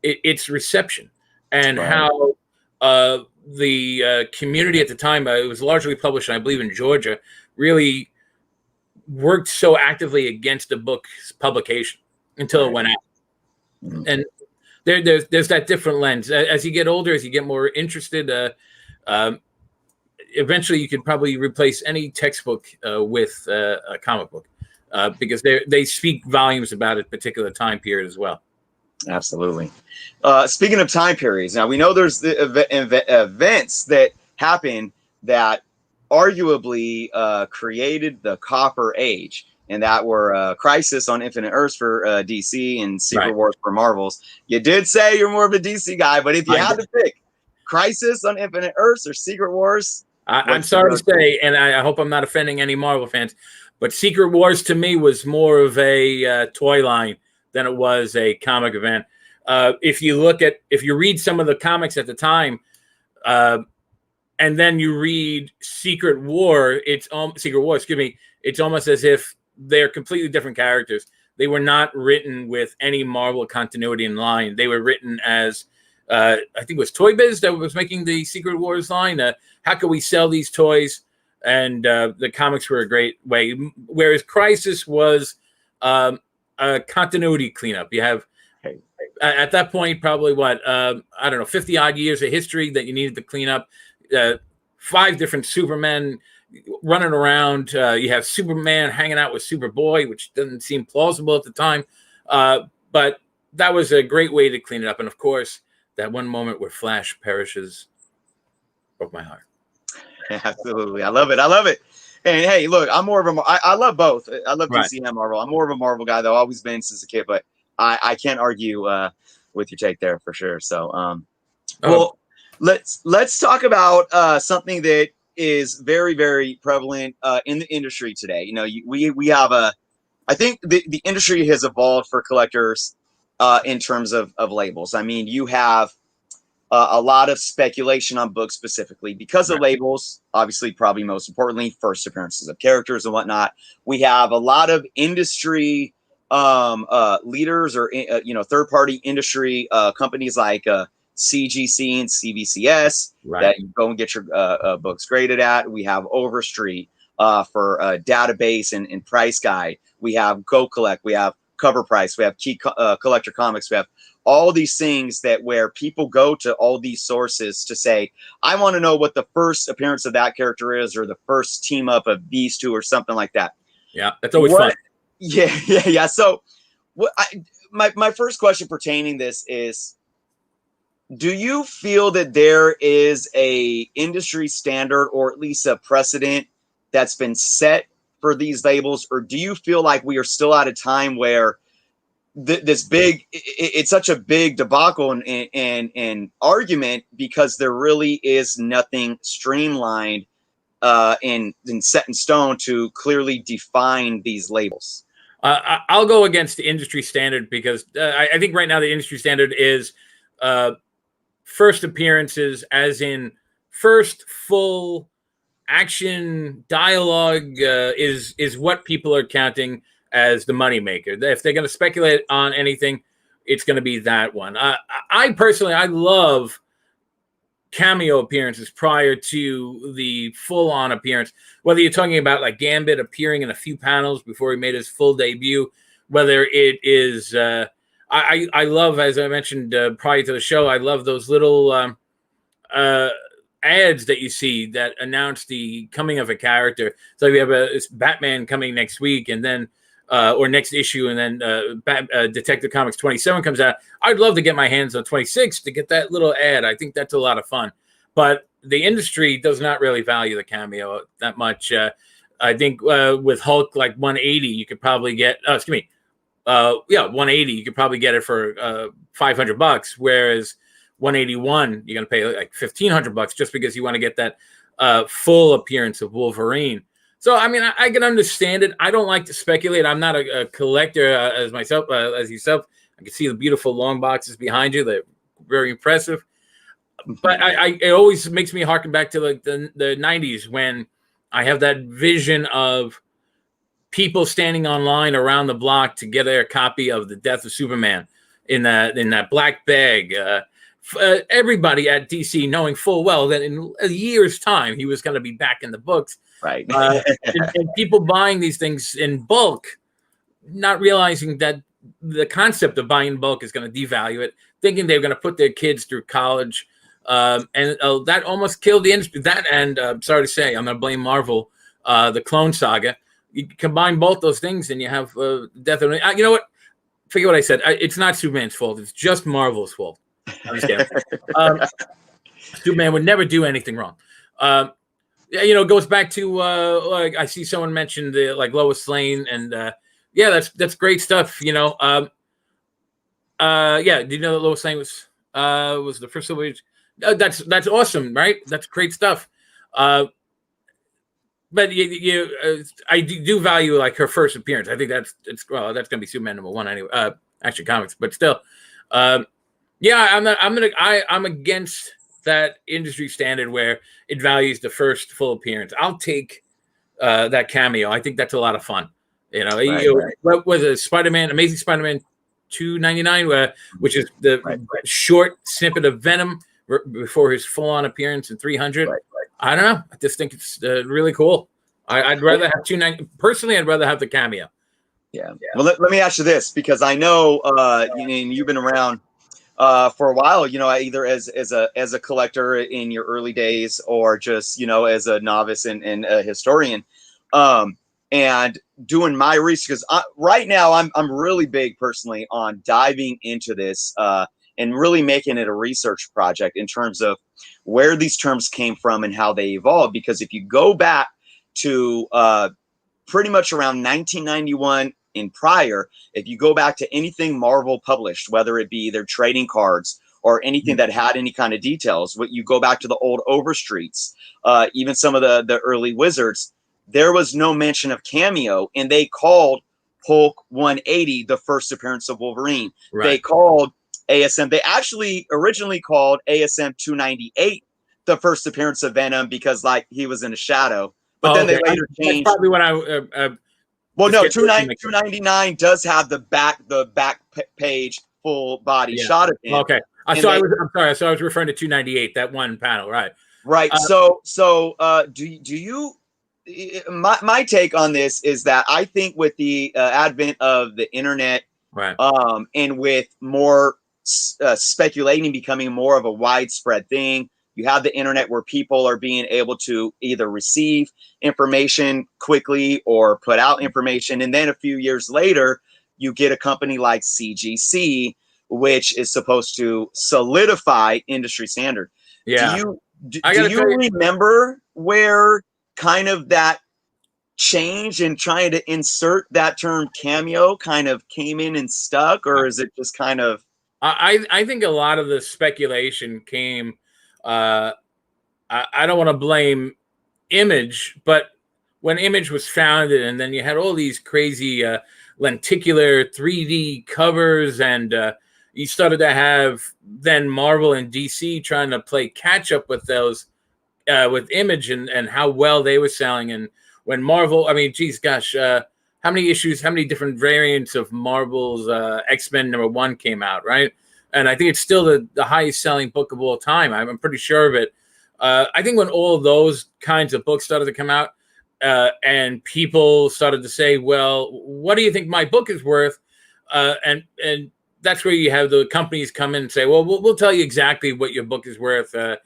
its reception and how the community at the time, it was largely published, I believe, in Georgia, really worked so actively against the book's publication until it went out. And there's that different lens. As you get older, as you get more interested, eventually you could probably replace any textbook with a comic book because they speak volumes about a particular time period as well. Absolutely. Speaking of time periods, now we know there's the events that happen that arguably created the Copper Age, and that were Crisis on Infinite Earths for DC and Secret Wars for Marvels. You did say you're more of a DC guy, but if you had to pick Crisis on Infinite Earths or Secret Wars, I'm sorry to say, and I hope I'm not offending any Marvel fans, but Secret Wars to me was more of a toy line than it was a comic event. If you read some of the comics at the time, and then you read Secret War, it's almost as if they're completely different characters. They were not written with any Marvel continuity in line. They were written as I think it was Toy Biz that was making the Secret Wars line. How can we sell these toys? And the comics were a great way. Whereas Crisis was a continuity cleanup. You have at that point probably 50 odd years of history that you needed to clean up. 5 different Supermen running around. You have Superman hanging out with Superboy, which doesn't seem plausible at the time, but that was a great way to clean it up. And of course, that one moment where Flash perishes broke my heart. Absolutely, I love it. And hey, look, I'm more of I love both. I love DC and Marvel. I'm more of a Marvel guy, though. Always been since a kid, but I can't argue with your take there for sure. So, well, let's talk about something that is very, very prevalent in the industry today. You know, we have I think the industry has evolved for collectors in terms of labels. I mean, you have a lot of speculation on books specifically because of labels. Obviously, probably most importantly, first appearances of characters and whatnot. We have a lot of industry leaders or third-party industry companies like CGC and CBCS that you go and get your books graded at. We have Overstreet for database and price guide. We have Go Collect. We have Cover Price. We have Key Collector Comics. We have all these things where people go to all these sources to say, I want to know what the first appearance of that character is, or the first team up of these two, or something like that. Yeah, that's always fun. Yeah. So, my first question pertaining this is, do you feel that there is a industry standard, or at least a precedent that's been set for these labels, or do you feel like we are still at a time where it's such a big debacle and argument because there really is nothing streamlined and set in stone to clearly define these labels? I'll go against the industry standard because I think right now the industry standard is first appearances, as in first full action dialogue is what people are counting as the moneymaker. If they're going to speculate on anything, it's going to be that one. I personally love cameo appearances prior to the full-on appearance, whether you're talking about like Gambit appearing in a few panels before he made his full debut, whether it is I love, as I mentioned prior to the show, I love those little ads that you see that announce the coming of a character. So we have this Batman coming next week, and then or next issue, and then Detective Comics 27 comes out. I'd love to get my hands on 26 to get that little ad. I think that's a lot of fun. But the industry does not really value the cameo that much. I think with Hulk, like 180, you could probably get. 180, you could probably get it for $500. Whereas 181, you're going to pay like $1,500 just because you want to get that full appearance of Wolverine. So, I mean, I can understand it. I don't like to speculate. I'm not a collector as myself, as yourself. I can see the beautiful long boxes behind you. They're very impressive. But it always makes me harken back to like the 90s when I have that vision of people standing online around the block to get their copy of The Death of Superman in that black bag. Everybody at DC knowing full well that in a year's time he was going to be back in the books. Right. And people buying these things in bulk, not realizing that the concept of buying in bulk is going to devalue it, thinking they're going to put their kids through college. And that almost killed the industry. That, and sorry to say, I'm going to blame Marvel, the Clone Saga. You combine both those things and you have Death of... you know what? Forget what I said. It's not Superman's fault. It's just Marvel's fault. Understand? Superman would never do anything wrong. It goes back to like I see someone mentioned like Lois Lane, and that's great stuff. Do you know that Lois Lane was the first Silver Age? That's awesome, right? That's great stuff. But I do value like her first appearance. I think that's gonna be Superman #1 anyway. Action Comics, but still, I'm against that industry standard where it values the first full appearance. I'll take that cameo. I think that's a lot of fun. What was it? Amazing Spider-Man 299, which is the short snippet of Venom before his full-on appearance in 300. I don't know. I just think it's really cool. I'd rather have 290. Personally, I'd rather have the cameo. Yeah. Well, let me ask you this, because I know you've been around for a while. Either as a collector in your early days, or just as a novice and a historian, and doing my research. Because right now I'm really big personally on diving into this and really making it a research project in terms of where these terms came from and how they evolved. Because if you go back to pretty much around 1991 and prior, if you go back to anything Marvel published, whether it be their trading cards or anything that had any kind of details, what you go back to the old Overstreets, even some of the early Wizards, there was no mention of cameo, and they called Hulk 180 the first appearance of Wolverine. Right. They called ASM. They actually originally called ASM 298 the first appearance of Venom because he was in a shadow. But then they later changed. That's probably what well, no, 299 does have the back page full body shot of him. Okay. I'm sorry. I was referring to 298, that one panel, right? Right. So do you? My take on this is that I think with the advent of the internet, right, and with more speculating becoming more of a widespread thing. You have the internet where people are being able to either receive information quickly or put out information. And then a few years later, you get a company like CGC, which is supposed to solidify industry standard. Yeah. Do you remember where kind of that change in trying to insert that term cameo kind of came in and stuck, or is it just kind of... I think a lot of the speculation came... I don't want to blame Image, but when Image was founded, and then you had all these crazy lenticular 3D covers, and you started to have then Marvel and DC trying to play catch up with those, with Image and how well they were selling. And when Marvel, how many issues, how many different variants of Marvel's X-Men #1 came out, right? And I think it's still the highest selling book of all time. I'm pretty sure of it. I think when all of those kinds of books started to come out, and people started to say, well, what do you think my book is worth? And that's where you have the companies come in and say, well, we'll tell you exactly what your book is worth. But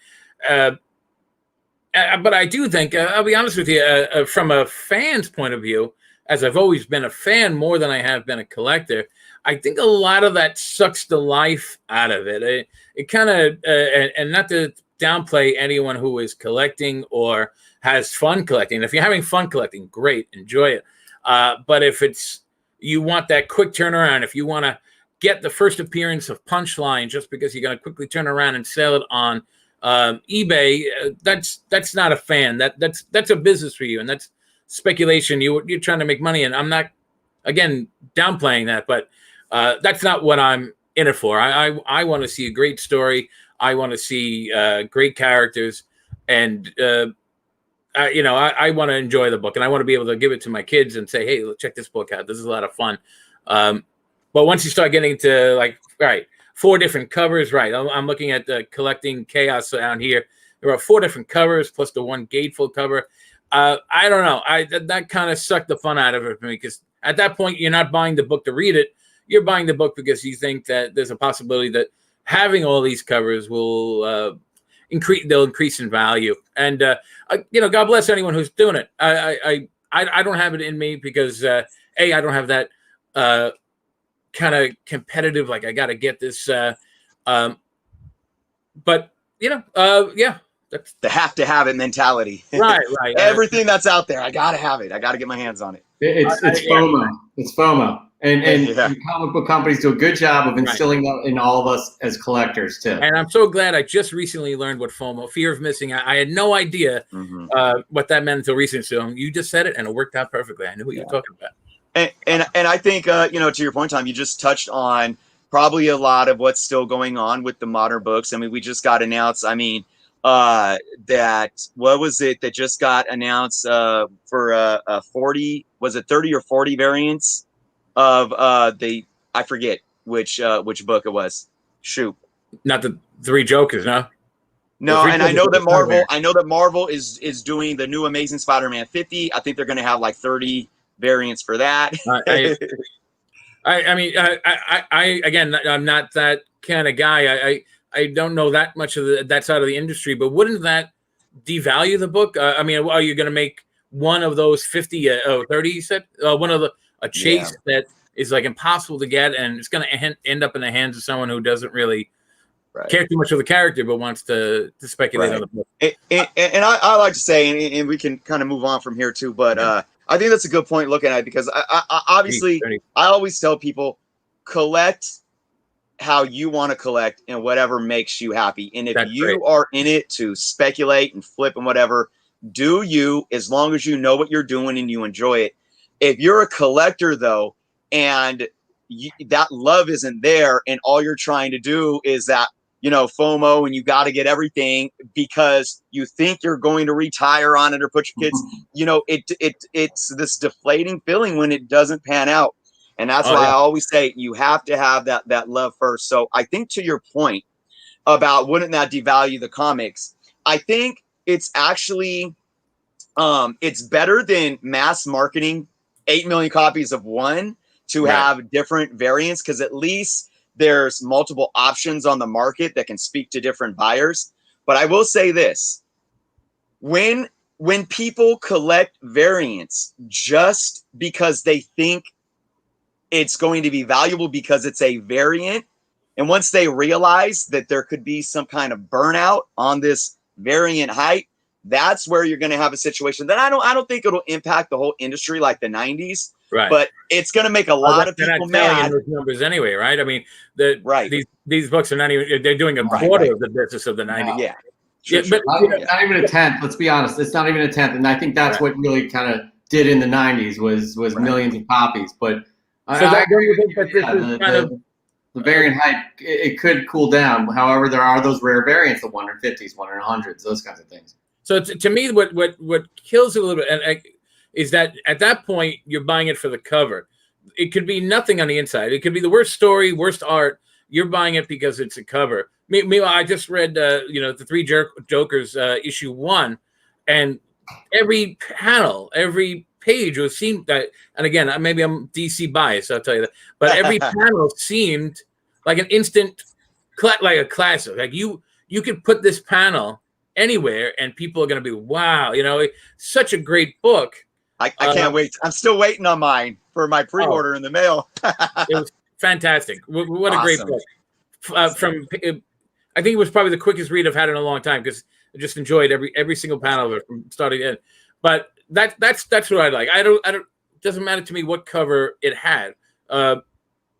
I do think, I'll be honest with you, from a fan's point of view, as I've always been a fan more than I have been a collector, I think a lot of that sucks the life out of it. It kind of, and not to downplay anyone who is collecting or has fun collecting. If you're having fun collecting, great, enjoy it. But if you want that quick turnaround, if you want to get the first appearance of Punchline just because you're going to quickly turn around and sell it on eBay, that's not a fan. That's a business for you, and that's speculation. You're trying to make money, and I'm not, again, downplaying that, but that's not what I'm in it for. I want to see a great story. I want to see great characters, and I want to enjoy the book, and I want to be able to give it to my kids and say, hey, check this book out. This is a lot of fun. But once you start getting to like, right, 4 different covers, right? I'm looking at the collecting chaos down here. There are 4 different covers plus the one gatefold cover. I don't know. That kind of sucked the fun out of it for me, because at that point you're not buying the book to read it. You're buying the book because you think that there's a possibility that having all these covers will increase in value. And God bless anyone who's doing it. I don't have it in me because I don't have that kind of competitive, like I got to get this. But yeah, that's the have to have it mentality. Right. Everything that's out there, I gotta have it. I gotta get my hands on it. It's FOMO. It's FOMO. And comic book companies do a good job of instilling that in all of us as collectors too. And I'm so glad I just recently learned what FOMO, fear of missing out. I had no idea what that meant until recently. So you just said it, and it worked out perfectly. I knew what you were talking about. And I think to your point, Tom, you just touched on probably a lot of what's still going on with the modern books. I mean, we just got announced. I mean, that what was it that just got announced for 40? Was it 30 or 40 variants of I forget which book it was. Shoot, not the 3 Jokers, no. No, and I know that Marvel is doing the new Amazing Spider-Man 50. I think they're going to have like 30 variants for that. I mean, again, I'm not that kind of guy. I don't know that much of that side of the industry, but wouldn't that devalue the book? I mean, are you going to make one of those 50 or 30? You said one of a chase that is like impossible to get, and it's going to end up in the hands of someone who doesn't really care too much for the character, but wants to speculate on the book. And I like to say, and we can kind of move on from here too, but I think that's a good point looking at it, because I obviously I always tell people, collect how you want to collect and whatever makes you happy. And if you are in it to speculate and flip and whatever, do you, as long as you know what you're doing and you enjoy it. If you're a collector though, and that love isn't there, and all you're trying to do is that, FOMO, and you got to get everything because you think you're going to retire on it or put your kids, it's this deflating feeling when it doesn't pan out. And that's why I always say you have to have that love first. So I think, to your point about wouldn't that devalue the comics, I think it's actually it's better than mass marketing 8 million copies of one to have different variants, because at least there's multiple options on the market that can speak to different buyers. But I will say this, when people collect variants just because they think it's going to be valuable because it's a variant, and once they realize that there could be some kind of burnout on this variant hype, that's where you're going to have a situation that I don't think it'll impact the whole industry like the 90s. Right. But it's going to make a lot of people mad. Those numbers anyway, right? I mean, these books are not even, they're doing a quarter of the business of the 90s. Yeah. But not even a tenth. Let's be honest. It's not even a tenth. And I think that's what really kind of did in the 90s was millions of copies. But so I agree with that this is kind of the variant hype, it could cool down. However, there are those rare variants, the 150s, 100s, those kinds of things. So to me, what kills it a little bit is that at that point you're buying it for the cover. It could be nothing on the inside. It could be the worst story, worst art. You're buying it because it's a cover. Meanwhile, I just read the 3 Jokers issue 1, and every panel, every page was seemed that, and again, maybe I'm DC biased, I'll tell you that, but every panel seemed like an instant, like a classic. Like you could put this panel anywhere and people are going to be, wow, such a great book. I can't wait. I'm still waiting on mine for my pre-order in the mail. It was fantastic. What a great book. I think it was probably the quickest read I've had in a long time, because I just enjoyed every single panel of it from start to end. But that's what I like. I don't. It doesn't matter to me what cover it had.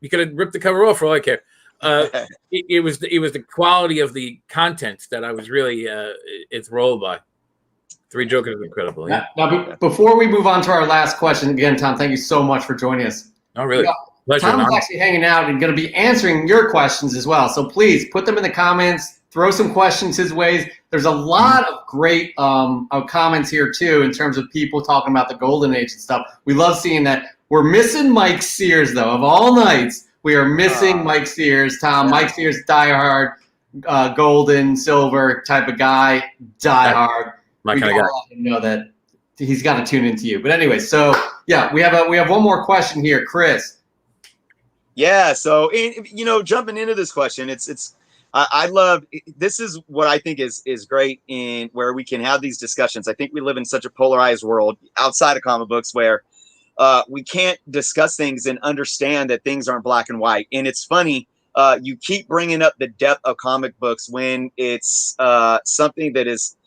You could have ripped the cover off for all I care. It was the quality of the content that I was really enthralled by. Three Jokers is incredible. Yeah. Now, before we move on to our last question, again, Tom, thank you so much for joining us. Oh, really? Pleasure. Tom's actually hanging out and going to be answering your questions as well. So please put them in the comments. Throw some questions his way. There's a lot of great comments here, too, in terms of people talking about the Golden Age and stuff. We love seeing that. We're missing Mike Sears, though. Of all nights, we are missing Mike Sears. Tom, Mike Sears, diehard, golden, silver type of guy, diehard. My we kind of guy. Let him know that he's got to tune into you. But anyway, so yeah, we have one more question here, Chris. Yeah. So jumping into this question, I love this is what I think is great in where we can have these discussions. I think we live in such a polarized world outside of comic books where we can't discuss things and understand that things aren't black and white. And it's funny. You keep bringing up the depth of comic books when it's something that is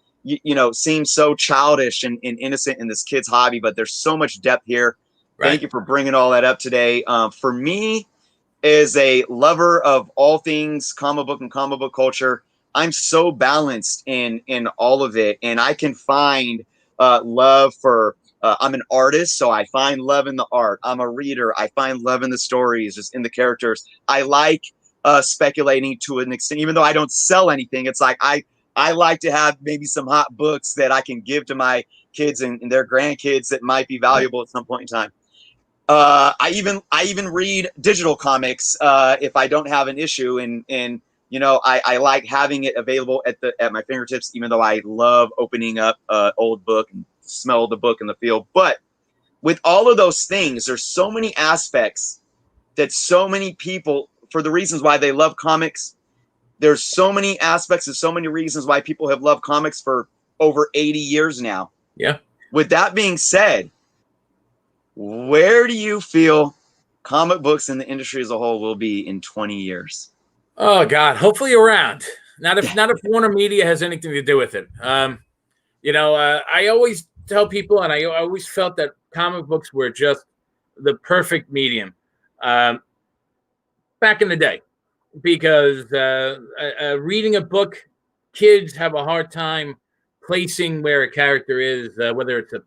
seems so childish and innocent in this kid's hobby, but there's so much depth here. Right. Thank you for bringing all that up today. For me, as a lover of all things comic book and comic book culture, I'm so balanced in all of it, and I can find love for. I'm an artist, so I find love in the art. I'm a reader. I find love in the stories, just in the characters. I like speculating to an extent, even though I don't sell anything. It's like I like to have maybe some hot books that I can give to my kids and their grandkids that might be valuable at some point in time. I even read digital comics if I don't have an issue, and I like having it available at my fingertips, even though I love opening up an old book and smell the book in the field. But with all of those things, there's so many aspects that so many people, for the reasons why they love comics, there's so many aspects and so many reasons why people have loved comics for over 80 years now. Yeah. With that being said, where do you feel comic books and the industry as a whole will be in 20 years? Oh God, hopefully around. Not if Warner Media has anything to do with it. I always tell people, and I always felt that comic books were just the perfect medium back in the day, because reading a book, kids have a hard time placing where a character is, whether it's a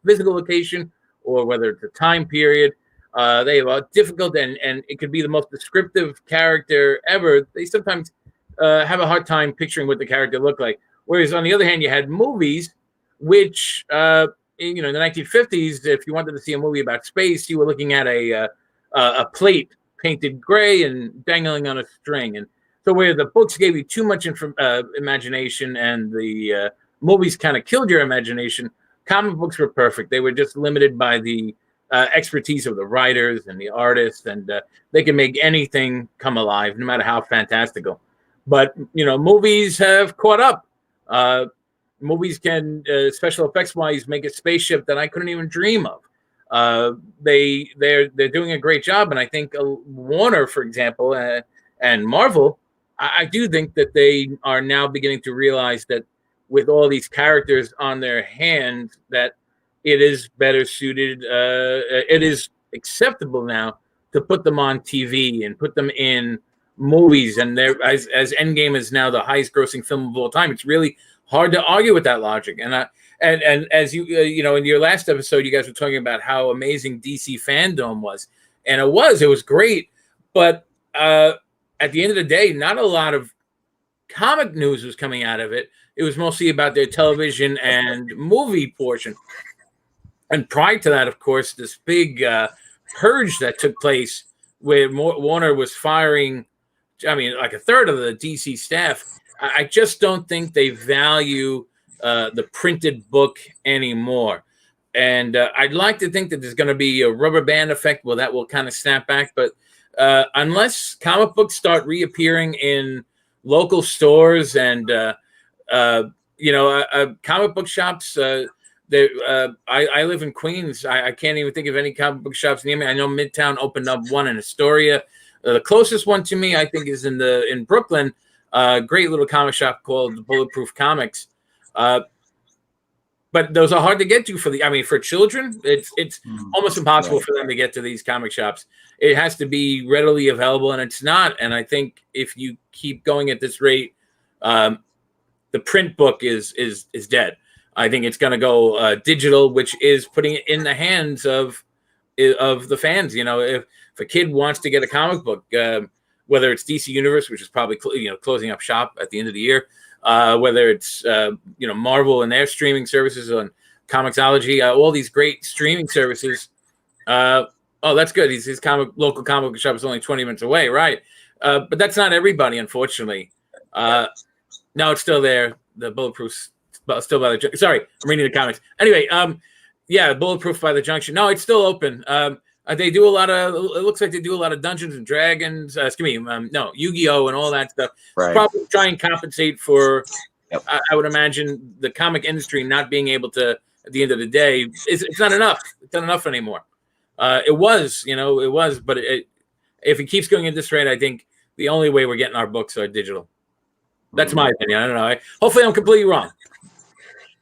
physical location or whether it's a time period. They have a difficult, and it could be the most descriptive character ever. They sometimes have a hard time picturing what the character looked like. Whereas on the other hand, you had movies, which in the 1950s, if you wanted to see a movie about space, you were looking at a plate painted gray and dangling on a string. And so where the books gave you too much imagination and the movies kind of killed your imagination, comic books were perfect. They were just limited by the expertise of the writers and the artists, and they can make anything come alive, no matter how fantastical. But, movies have caught up. Movies can, special effects wise, make a spaceship that I couldn't even dream of. They're doing a great job, and I think Warner, for example, and Marvel, I do think that they are now beginning to realize that with all these characters on their hands, that it is better suited. It is acceptable now to put them on TV and put them in movies, and as Endgame is now the highest grossing film of all time, it's really hard to argue with that logic. And as you in your last episode, you guys were talking about how amazing DC fandom was, and it was great. But at the end of the day, not a lot of comic news was coming out of it. It was mostly about their television and movie portion. And prior to that, of course, this big purge that took place where Warner was firing, like a third of the DC staff. I just don't think they value the printed book anymore. And I'd like to think that there's going to be a rubber band effect where that will kind of snap back. But unless comic books start reappearing in local stores and, comic book shops, I live in Queens. I can't even think of any comic book shops near me. I know Midtown opened up one in Astoria. The closest one to me, I think, is in Brooklyn. Great little comic shop called Bulletproof Comics. but those are hard to get to for children. It's almost impossible Right. for them to get to these comic shops. It has to be readily available, and it's not. And I think if you keep going at this rate, the print book is dead. I think it's going to go digital, which is putting it in the hands of the fans. If a kid wants to get a comic book, whether it's DC Universe, which is probably closing up shop at the end of the year, whether it's Marvel and their streaming services on Comixology, all these great streaming services. Oh, that's good. His local comic book shop is only 20 minutes away, right? But that's not everybody, unfortunately. No, it's still there. The Bulletproof's still by the. Sorry, I'm reading the comics. Anyway, Bulletproof by the Junction. No, it's still open. They do a lot of. It looks like they do a lot of Dungeons and Dragons. Yu-Gi-Oh and all that stuff. Right. Probably try and compensate for. Yep. I would imagine the comic industry not being able to. At the end of the day, it's not enough. It's not enough anymore. It was, but if it keeps going at this rate, I think the only way we're getting our books are digital. That's my opinion. I don't know. Hopefully, I'm completely wrong.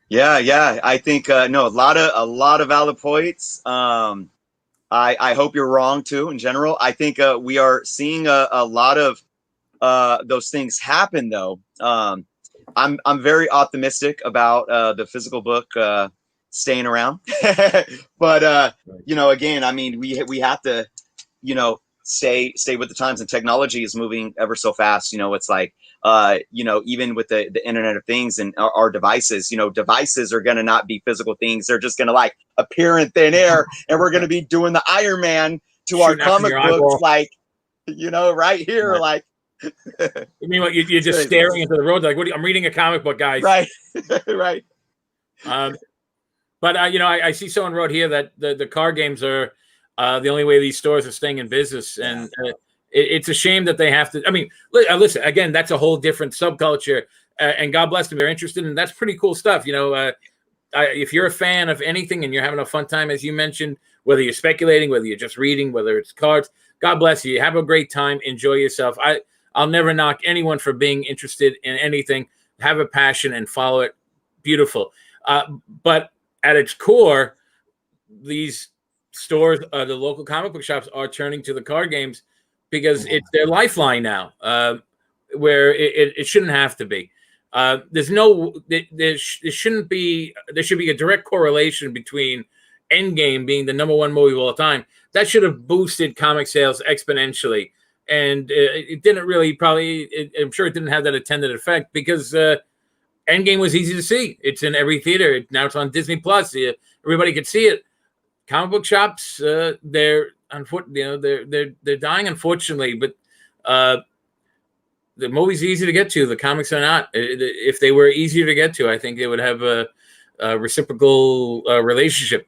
Yeah. I think no, a lot of valid points. I hope you're wrong too. In general, I think we are seeing a lot of those things happen. Though I'm very optimistic about the physical book staying around. But again, I mean, we have to stay with the times, and technology is moving ever so fast. It's like even with the Internet of Things and our devices, devices are going to not be physical things. They're just going to like appear in thin air, and we're going to be doing the Iron Man to our comic books, like right here. Right. Like, you mean what? You're just staring into the road, like, I'm reading a comic book, guys. Right. Right. But I see someone wrote here that the card games are the only way these stores are staying in business, and it's a shame that they have to. I mean, listen, again, that's a whole different subculture, and God bless them, they're interested, and that's pretty cool stuff. If you're a fan of anything and you're having a fun time, as you mentioned, whether you're speculating, whether you're just reading, whether it's cards, God bless you. Have a great time, enjoy yourself. I'll never knock anyone for being interested in anything. Have a passion and follow it. Beautiful. But at its core, these stores, the local comic book shops, are turning to the card games because it's their lifeline now, where it shouldn't have to be. There should be a direct correlation between Endgame being the #1 movie of all time. That should have boosted comic sales exponentially, and it didn't really. I'm sure it didn't have that intended effect because Endgame was easy to see. It's in every theater now. It's on Disney Plus. Everybody could see it. Comic book shops, they're dying, unfortunately. But the movie's easy to get to. The comics are not. If they were easier to get to, I think they would have a reciprocal relationship.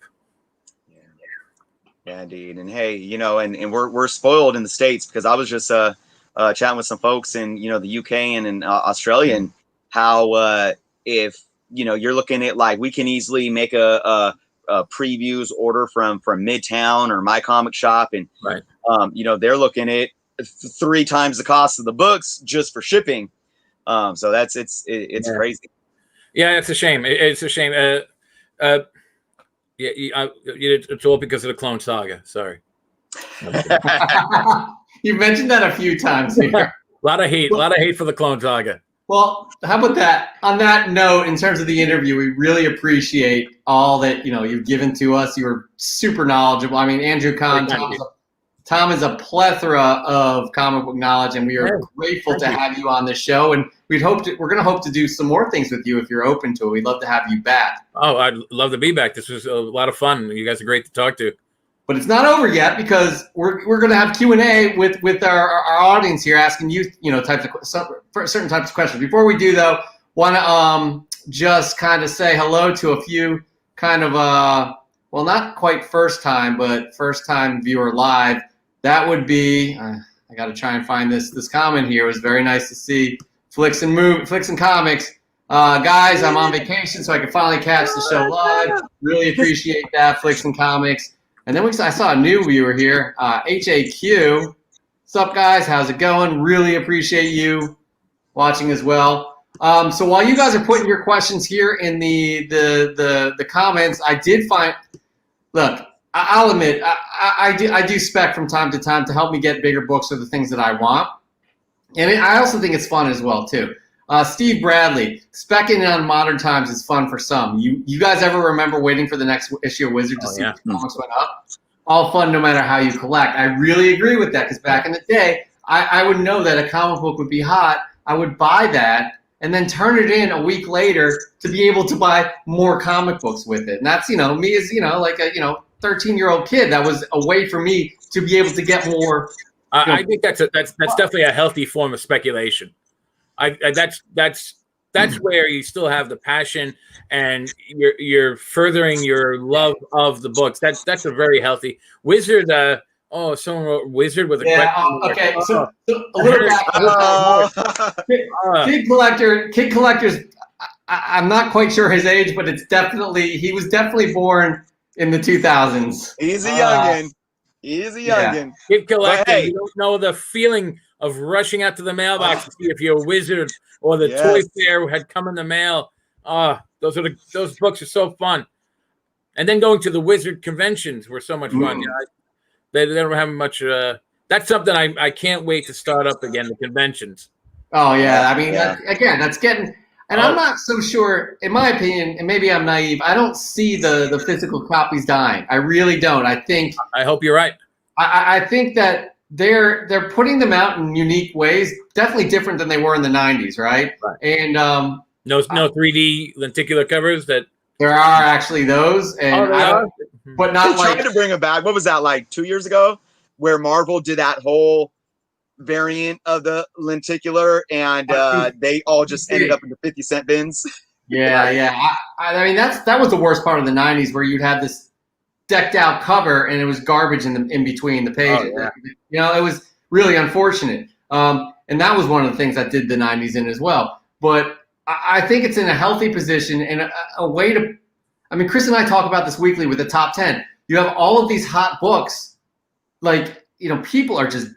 Yeah, indeed. And hey, and we're spoiled in the States, because I was just chatting with some folks in the UK and in Australia, and how if you're looking at, like, we can easily make a previews order from Midtown or My Comic Shop, and right. They're looking at 3 times the cost of the books just for shipping. So it's crazy. Yeah, it's a shame. It's a shame. It's all because of the Clone Saga. Sorry. You mentioned that a few times here. A lot of hate for the Clone Saga. Well, how about that? On that note, in terms of the interview, we really appreciate all that you've given to us. You were super knowledgeable. I mean, Andrew Kahn, Tom is a plethora of comic book knowledge, and we are grateful to have you on the show. And we're going to hope to do some more things with you if you're open to it. We'd love to have you back. Oh, I'd love to be back. This was a lot of fun. You guys are great to talk to. But it's not over yet, because we're going to have Q&A with our audience here, asking you certain types of questions. Before we do, though, want to just kind of say hello to a few kind of well, not quite first time, but first time viewer live. That would be I got to try and find this comment here. It was very nice to see Flicks and Comics. Guys, I'm on vacation, so I can finally catch the show live. Really appreciate that, Flicks and Comics. And then I saw a new viewer here, HAQ. What's up, guys? How's it going? Really appreciate you watching as well. So while you guys are putting your questions here in the comments, I did find. Look, I'll admit, I do spec from time to time to help me get bigger books or the things that I want, and I also think it's fun as well too. Steve Bradley, specking on Modern Times is fun for some. You guys ever remember waiting for the next issue of Wizard to see if the comics went up? All fun, no matter how you collect. I really agree with that because back in the day, I would know that a comic book would be hot. I would buy that and then turn it in a week later to be able to buy more comic books with it. And that's, me as, like a, 13-year-old kid. That was a way for me to be able to get more. I think that's definitely a healthy form of speculation. That's where you still have the passion and you're furthering your love of the books. That's a very healthy Wizard. Someone wrote Wizard with a question. Okay, so a little back. Kid Collector's. I'm not quite sure his age, but he was definitely born in the 2000s. He's a youngin. He's a youngin. Yeah. Kid Collector. Hey, you don't know the feeling of rushing out to the mailbox to see if you're a wizard or the toy fair had come in the mail. Those books are so fun. And then going to the wizard conventions were so much fun. They don't have much. That's something I can't wait to start up again. The conventions. Oh yeah, I mean, that's getting. And I'm not so sure. In my opinion, and maybe I'm naive, I don't see the physical copies dying. I really don't. I hope you're right. I think that they're putting them out in unique ways, definitely different than they were in the 90s, right? And no 3D lenticular covers that. There are actually those, and but not like trying to bring them back. What was that, like 2 years ago, where Marvel did that whole variant of the lenticular, and they all just ended up in the 50-cent bins? Yeah. I mean, that was the worst part of the 90s, where you'd have this decked out cover and it was garbage in between the pages. It was really unfortunate. And that was one of the things that did the 90s in as well. But I think it's in a healthy position and a way to. I mean, Chris and I talk about this weekly with the top 10. You have all of these hot books, people are just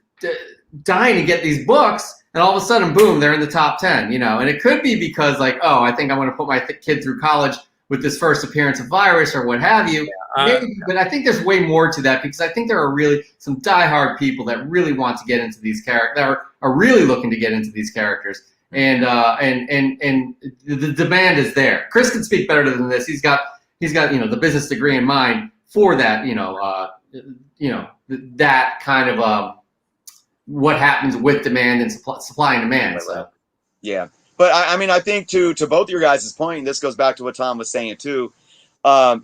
dying to get these books, and all of a sudden, boom, they're in the top 10. And it could be because, I think I want to put my kid through college with this first appearance of Virus or what have you. Maybe, but I think there's way more to that, because I think there are really some diehard people that really want to get into these characters, that are really looking to get into these characters. And the demand is there. Chris can speak better than this. He's got the business degree in mind for that. That kind of what happens with demand and supply and demand. So yeah, but I mean, I think to both your guys' point, and this goes back to what Tom was saying too.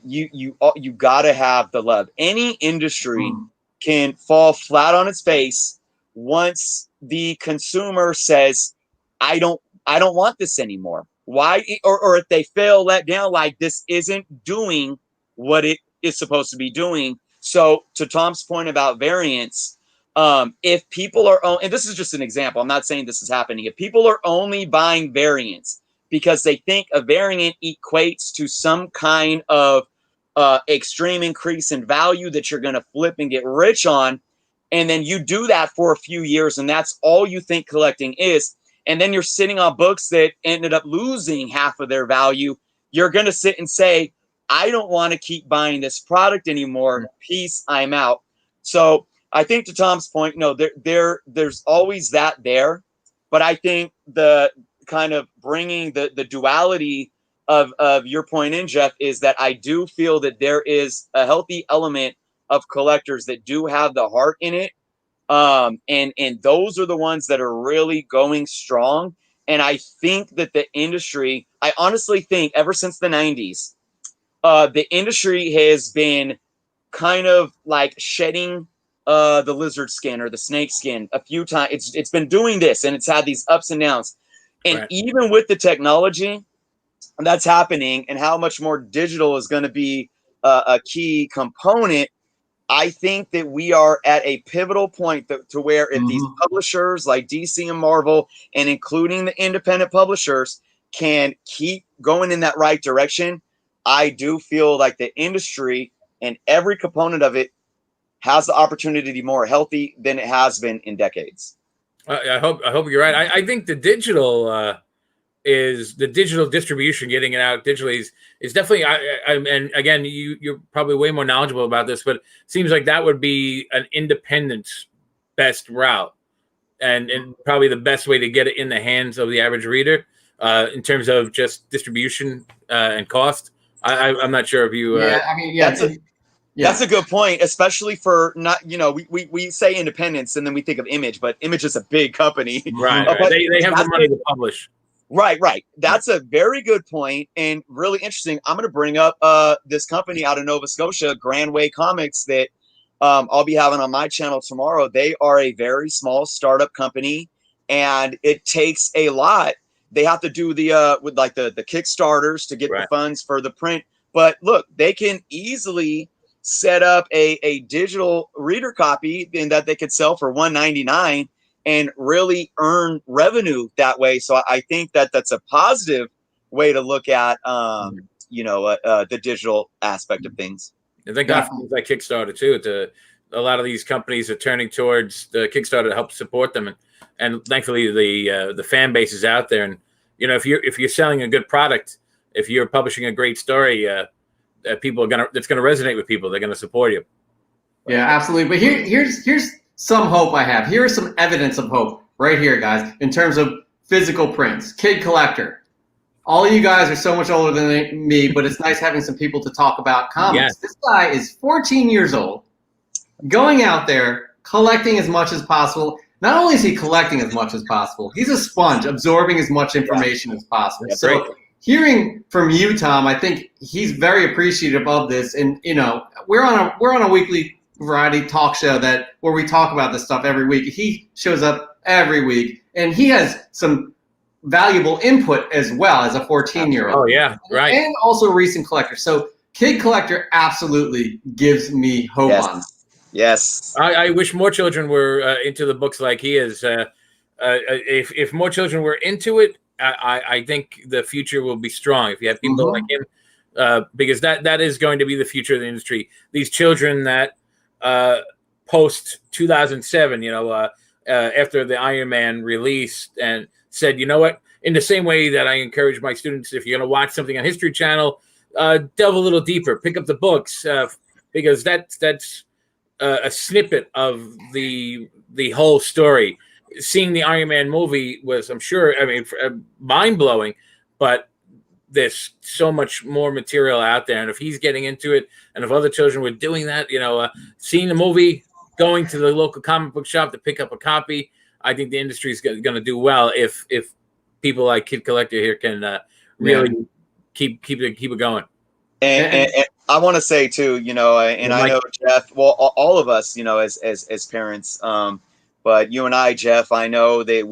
You got to have the love. Any industry can fall flat on its face once the consumer says, I don't want this anymore. Why? Or if they feel let down, like this isn't doing what it is supposed to be doing. So to Tom's point about variants, if people are, and this is just an example, I'm not saying this is happening. If people are only buying variants because they think a variant equates to some kind of extreme increase in value that you're going to flip and get rich on, and then you do that for a few years, and that's all you think collecting is, and then you're sitting on books that ended up losing half of their value, you're going to sit and say, I don't want to keep buying this product anymore. Peace, I'm out. So I think to Tom's point, there's always that there. But I think the kind of bringing the duality of your point in, Jeff, is that I do feel that there is a healthy element of collectors that do have the heart in it. And those are the ones that are really going strong. And I think that the industry, I honestly think ever since the 90s, the industry has been kind of like shedding the lizard skin or the snake skin a few times. It's been doing this, and it's had these ups and downs. And even with the technology that's happening and how much more digital is going to be a key component, I think that we are at a pivotal point to where if these publishers like DC and Marvel, and including the independent publishers, can keep going in that right direction, I do feel like the industry and every component of it has the opportunity to be more healthy than it has been in decades. I hope you're right. I think the digital is the digital distribution, getting it out digitally is definitely. And again, you're probably way more knowledgeable about this, but it seems like that would be an independent best route, and probably the best way to get it in the hands of the average reader in terms of just distribution and cost. I'm not sure if you. Yeah, I mean, yeah. That's a good point, especially for not, we say independence and then we think of Image, but Image is a big company. Right. They have the money to publish. Right. That's a very good point and really interesting. I'm going to bring up this company out of Nova Scotia, Grand Way Comics, that I'll be having on my channel tomorrow. They are a very small startup company, and it takes a lot. They have to do the with like the Kickstarters to get the funds for the print. But look, they can easily set up a digital reader copy and that they could sell for $1.99 and really earn revenue that way. So I think that that's a positive way to look at the digital aspect of things. And thank God for that Kickstarter too. A lot of these companies are turning towards the Kickstarter to help support them, and thankfully the fan base is out there. And if you're selling a good product, if you're publishing a great story, people are it's gonna resonate with people. They're gonna support you. Yeah, absolutely. But here's some hope I have. Here is some evidence of hope right here, guys, in terms of physical prints. Kid Collector. All you guys are so much older than me, but it's nice having some people to talk about comics. Yes. This guy is 14 years old, going out there, collecting as much as possible. Not only is he collecting as much as possible, he's a sponge, absorbing as much information as possible. Yeah, so great. Hearing from you, Tom, I think he's very appreciative of this. And, we're on a weekly variety talk show where we talk about this stuff every week. He shows up every week, and he has some valuable input as well as a 14-year-old. Oh, yeah, right. And also a recent collector. So Kid Collector absolutely gives me hope on. Yes. I wish more children were into the books like he is. If more children were into it, I think the future will be strong if you have people like him, because that is going to be the future of the industry. These children that post 2007, after the Iron Man released, and said, you know what, in the same way that I encourage my students, if you're going to watch something on History Channel, delve a little deeper, pick up the books, because that's a snippet of the whole story. Seeing the Iron Man movie was, I'm sure, mind-blowing, but there's so much more material out there. And if he's getting into it, and if other children were doing that, seeing the movie, going to the local comic book shop to pick up a copy, I think the industry is going to do well if people like Kid Collector here can really keep it going. And I want to say too, and I know Jeff, well, all of us, as parents, but you and I, Jeff, I know that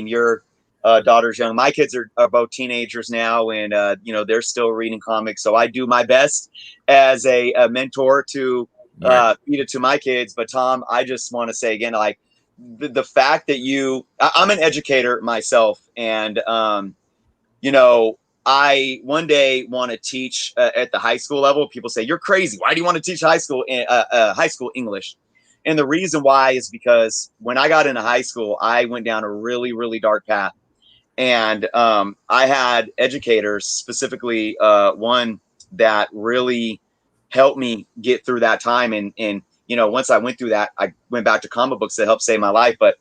your daughter's young. My kids are both teenagers now, and they're still reading comics. So I do my best as a mentor to feed it to my kids. But Tom, I just want to say again, like the fact that I'm an educator myself, and I one day want to teach at the high school level. People say, "You're crazy. Why do you want to teach high school English?" And the reason why is because when I got into high school, I went down a really, really dark path. And I had educators, specifically one that really helped me get through that time. And once I went through that, I went back to comic books that helped save my life. But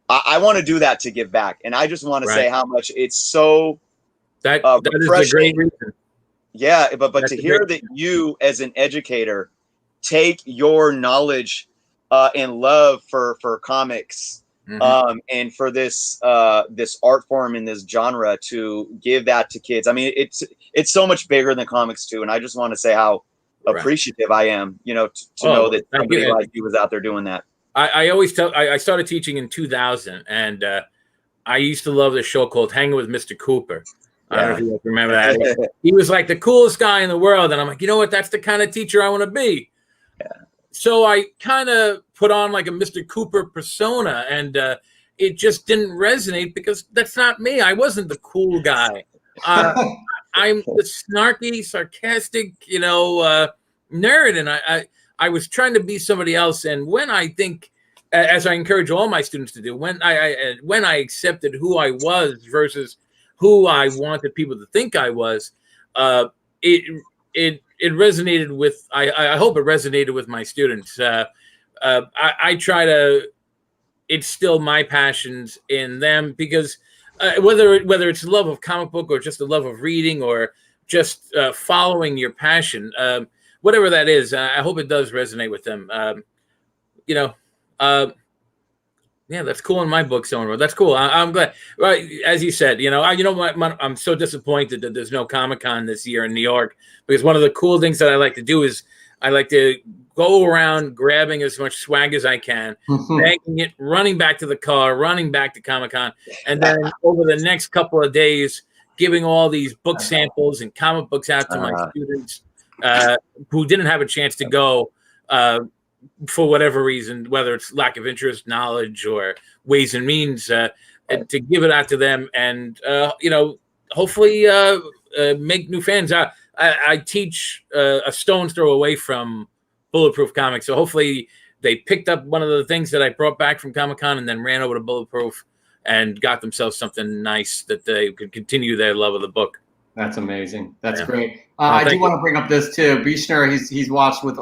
I want to do that to give back. And I just want to say how much it's so that is a great reason. Yeah, but to hear that you as an educator take your knowledge and love for comics and for this art form in this genre to give that to kids. I mean, it's so much bigger than comics too. And I just want to say how appreciative I am, to know that somebody like you was out there doing that. I always tell, I started teaching in 2000, and I used to love this show called Hanging with Mr. Cooper. I don't know if you remember that. He was like the coolest guy in the world. And I'm like, you know what? That's the kind of teacher I want to be. Yeah. So I kind of put on like a Mr. Cooper persona, and it just didn't resonate because that's not me. I wasn't the cool guy. I'm the snarky, sarcastic, nerd. And I was trying to be somebody else. And when I think, as I encourage all my students to do, when I accepted who I was versus who I wanted people to think I was, it resonated with. I hope it resonated with my students. I try to instill my passions in them because whether it's love of comic book or just the love of reading or just following your passion, whatever that is, I hope it does resonate with them. Yeah, that's cool in my book, Sonar. That's cool. I'm glad. Right, as you said, I'm so disappointed that there's no Comic-Con this year in New York, because one of the cool things that I like to do is I like to go around grabbing as much swag as I can, bagging it, running back to the car, running back to Comic-Con, and then over the next couple of days, giving all these book samples and comic books out to my students who didn't have a chance to go for whatever reason, whether it's lack of interest, knowledge, or ways and means, to give it out to them and, hopefully make new fans. I teach a stone's throw away from Bulletproof Comics. So hopefully they picked up one of the things that I brought back from Comic-Con and then ran over to Bulletproof and got themselves something nice that they could continue their love of the book. That's amazing. That's great. I do want to bring up this too. Bishner, he's watched with,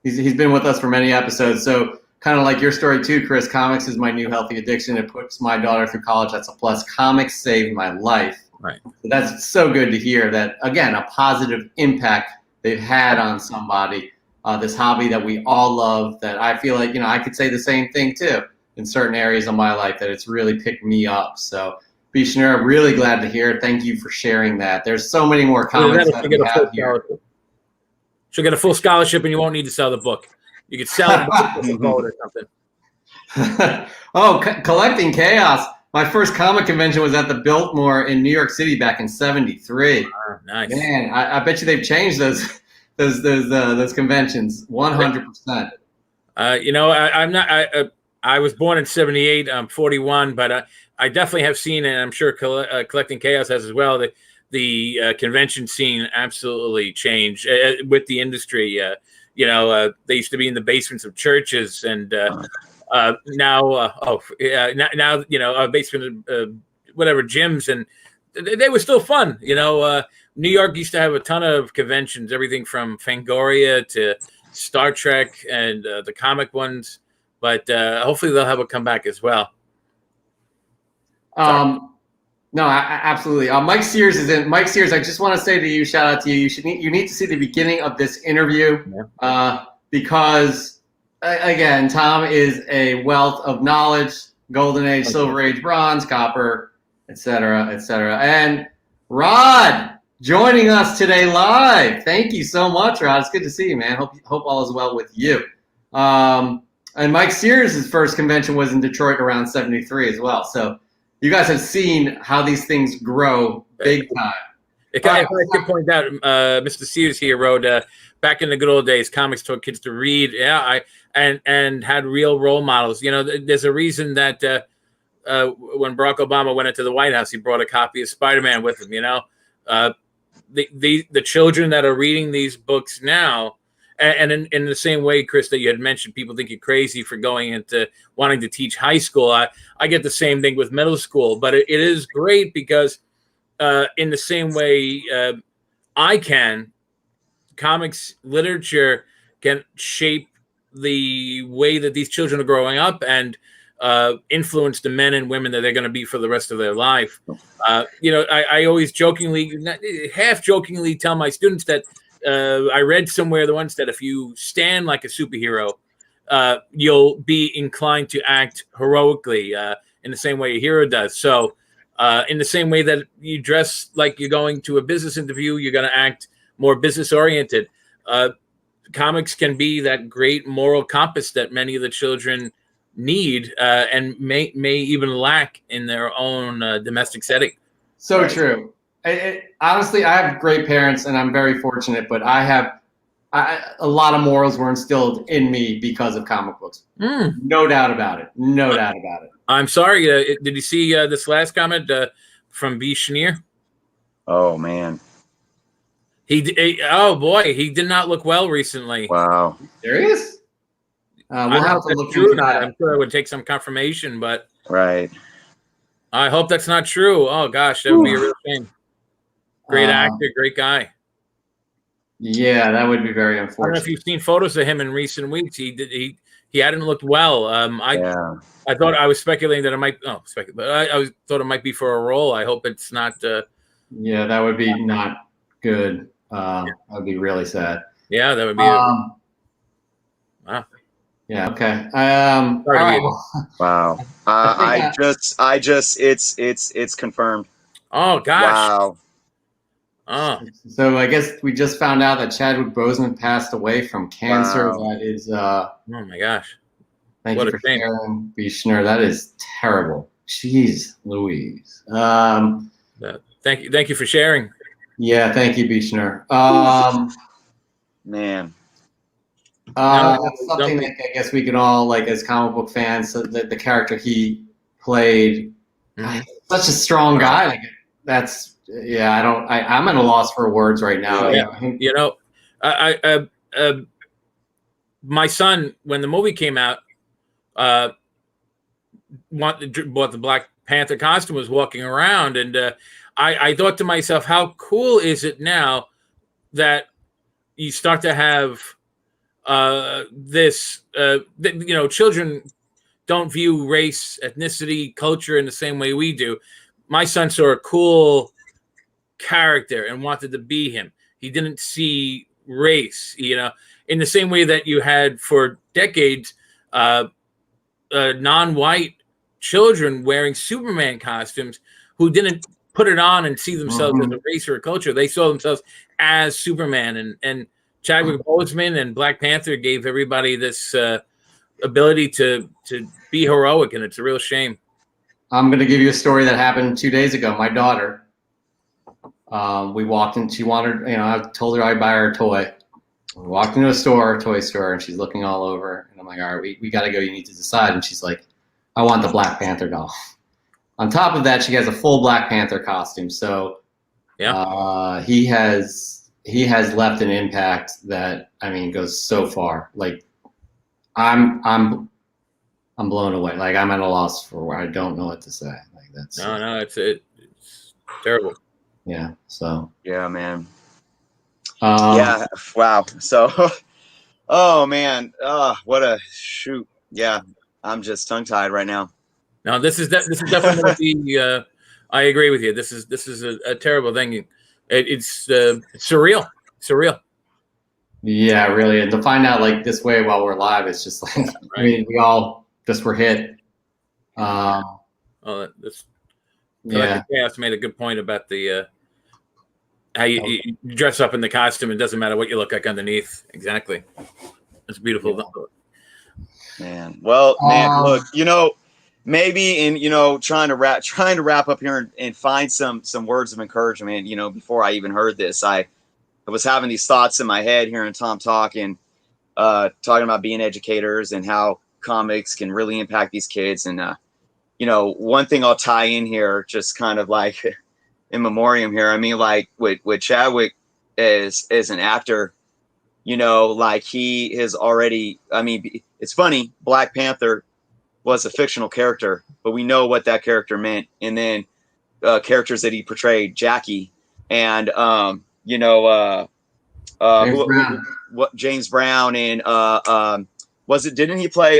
he's been with us for many episodes. So kind of like your story too, Chris, comics is my new healthy addiction. It puts my daughter through college. That's a plus. Comics saved my life. Right. So that's so good to hear that, again, a positive impact they've had on somebody, this hobby that we all love, that I feel like, I could say the same thing too in certain areas of my life, that it's really picked me up. So Bishner, I'm really glad to hear. Thank you for sharing that. There's so many more comments that we have here. She'll get a full scholarship and you won't need to sell the book. You could sell the book or something. Oh, collecting chaos. My first comic convention was at the Biltmore in New York City back in '73. Oh, nice. Man, I bet you they've changed those conventions 100%. I'm not. I was born in '78. I'm 41, but I definitely have seen, and I'm sure Collecting Chaos has as well, the convention scene absolutely changed with the industry. They used to be in the basements of churches, and now basement whatever gyms, and they were still fun. New York used to have a ton of conventions, everything from Fangoria to Star Trek and the comic ones, but hopefully they'll have a comeback as well. No, absolutely. Mike Sears is in. Mike Sears, I just want to say to you, shout out to you. You need to see the beginning of this interview because, again, Tom is a wealth of knowledge, Golden Age, Silver Age, Bronze, Copper, et cetera, et cetera. And Rod joining us today live. Thank you so much, Rod. It's good to see you, man. Hope all is well with you. And Mike Sears' first convention was in Detroit around '73 as well. So you guys have seen how these things grow big time. If I could point out, Mr. Sears here wrote, back in the good old days, comics taught kids to read. Yeah, and had real role models. There's a reason that when Barack Obama went into the White House, he brought a copy of Spider-Man with him. The children that are reading these books now, and in the same way, Chris, that you had mentioned, people think you're crazy for going into wanting to teach high school. I get the same thing with middle school, but it is great because in the same way comics literature can shape the way that these children are growing up and influence the men and women that they're going to be for the rest of their life. I always half jokingly tell my students that I read somewhere once that if you stand like a superhero, you'll be inclined to act heroically in the same way a hero does. So in the same way that you dress like you're going to a business interview, you're going to act more business oriented. Comics can be that great moral compass that many of the children need and may even lack in their own domestic setting. So true. Honestly, I have great parents and I'm very fortunate, but a lot of morals were instilled in me because of comic books. No doubt about it. No doubt about it. I'm sorry. Did you see this last comment from B. Schneer? Oh, man. Oh, boy. He did not look well recently. Wow. Serious? We'll have to look into that. I'm sure it would take some confirmation, but. Right. I hope that's not true. Oh gosh, that would be a real shame. Great actor, great guy. Yeah, that would be very I don't know if unfortunate. you've seen photos of him in recent weeks. He hadn't looked well. I thought I was speculating that it might. Oh, but thought it might be for a role. I hope it's not. Yeah, that would be not good. That would be really sad. Yeah, that would be. Wow. Yeah. Okay. Sorry to hear. Wow. It's confirmed. Oh gosh. Wow. Oh. So I guess we just found out that Chadwick Boseman passed away from cancer. Wow. That is. Oh my gosh. Thank What you a for shame. sharing, Bishner. That is terrible. Jeez, Louise. Thank you for sharing. Yeah, thank you, Bishner. Man. That's something that I guess we can all, like, as comic book fans, the character he played, such a strong guy. Like, that's, yeah, I'm at a loss for words right now. Yeah. You know, my son, when the movie came out, bought the Black Panther costume, was walking around, and I thought to myself, how cool is it now that you start to have children don't view race, ethnicity, culture in the same way we do. My son saw a cool character and wanted to be him. He didn't see race, in the same way that you had for decades non-white children wearing Superman costumes who didn't put it on and see themselves as a race or a culture. They saw themselves as Superman, and Chadwick Boseman and Black Panther gave everybody this ability to be heroic, and it's a real shame. I'm going to give you a story that happened 2 days ago. My daughter, we walked in. She wanted, I told her I'd buy her a toy. We walked into a toy store, and she's looking all over. And I'm like, all right, we got to go. You need to decide. And she's like, I want the Black Panther doll. On top of that, she has a full Black Panther costume. So he has left an impact that, goes so far. Like, I'm blown away. Like, I'm at a loss for where I don't know what to say. Like, that's no, it's terrible. Yeah. So. Yeah, man. Yeah. Wow. So. Oh man. What a shoot. Yeah. I'm just tongue tied right now. No, this is definitely going to be. I agree with you. This is a terrible thing. It's surreal. Surreal. Yeah, really. And to find out like this way while we're live, it's just like, right. We all just were hit. Chaos made a good point about the how you dress up in the costume. It doesn't matter what you look like underneath. Exactly. It's beautiful. Yeah. Man. Well, man, look, maybe in trying to wrap up here and find some words of encouragement, before I even heard this, I was having these thoughts in my head hearing Tom talk and talking about being educators and how comics can really impact these kids. And one thing I'll tie in here, just kind of like in memoriam here, like with Chadwick as an actor, like he has already, it's funny, Black Panther was a fictional character, but we know what that character meant. And then characters that he portrayed, Jackie and James Brown and didn't he play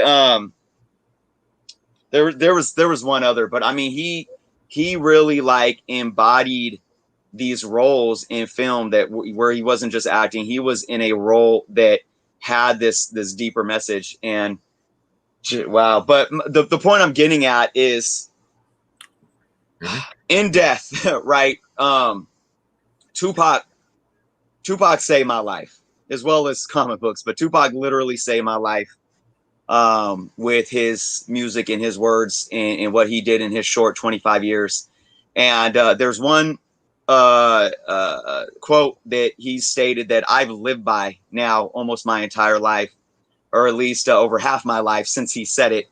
there was one other, but he really like embodied these roles in film where he wasn't just acting, he was in a role that had this deeper message. And wow. But the point I'm getting at is in death, right? Tupac saved my life as well as comic books, but Tupac literally saved my life with his music and his words and what he did in his short 25 years. And there's one quote that he stated that I've lived by now almost my entire life, or at least over half my life since he said it.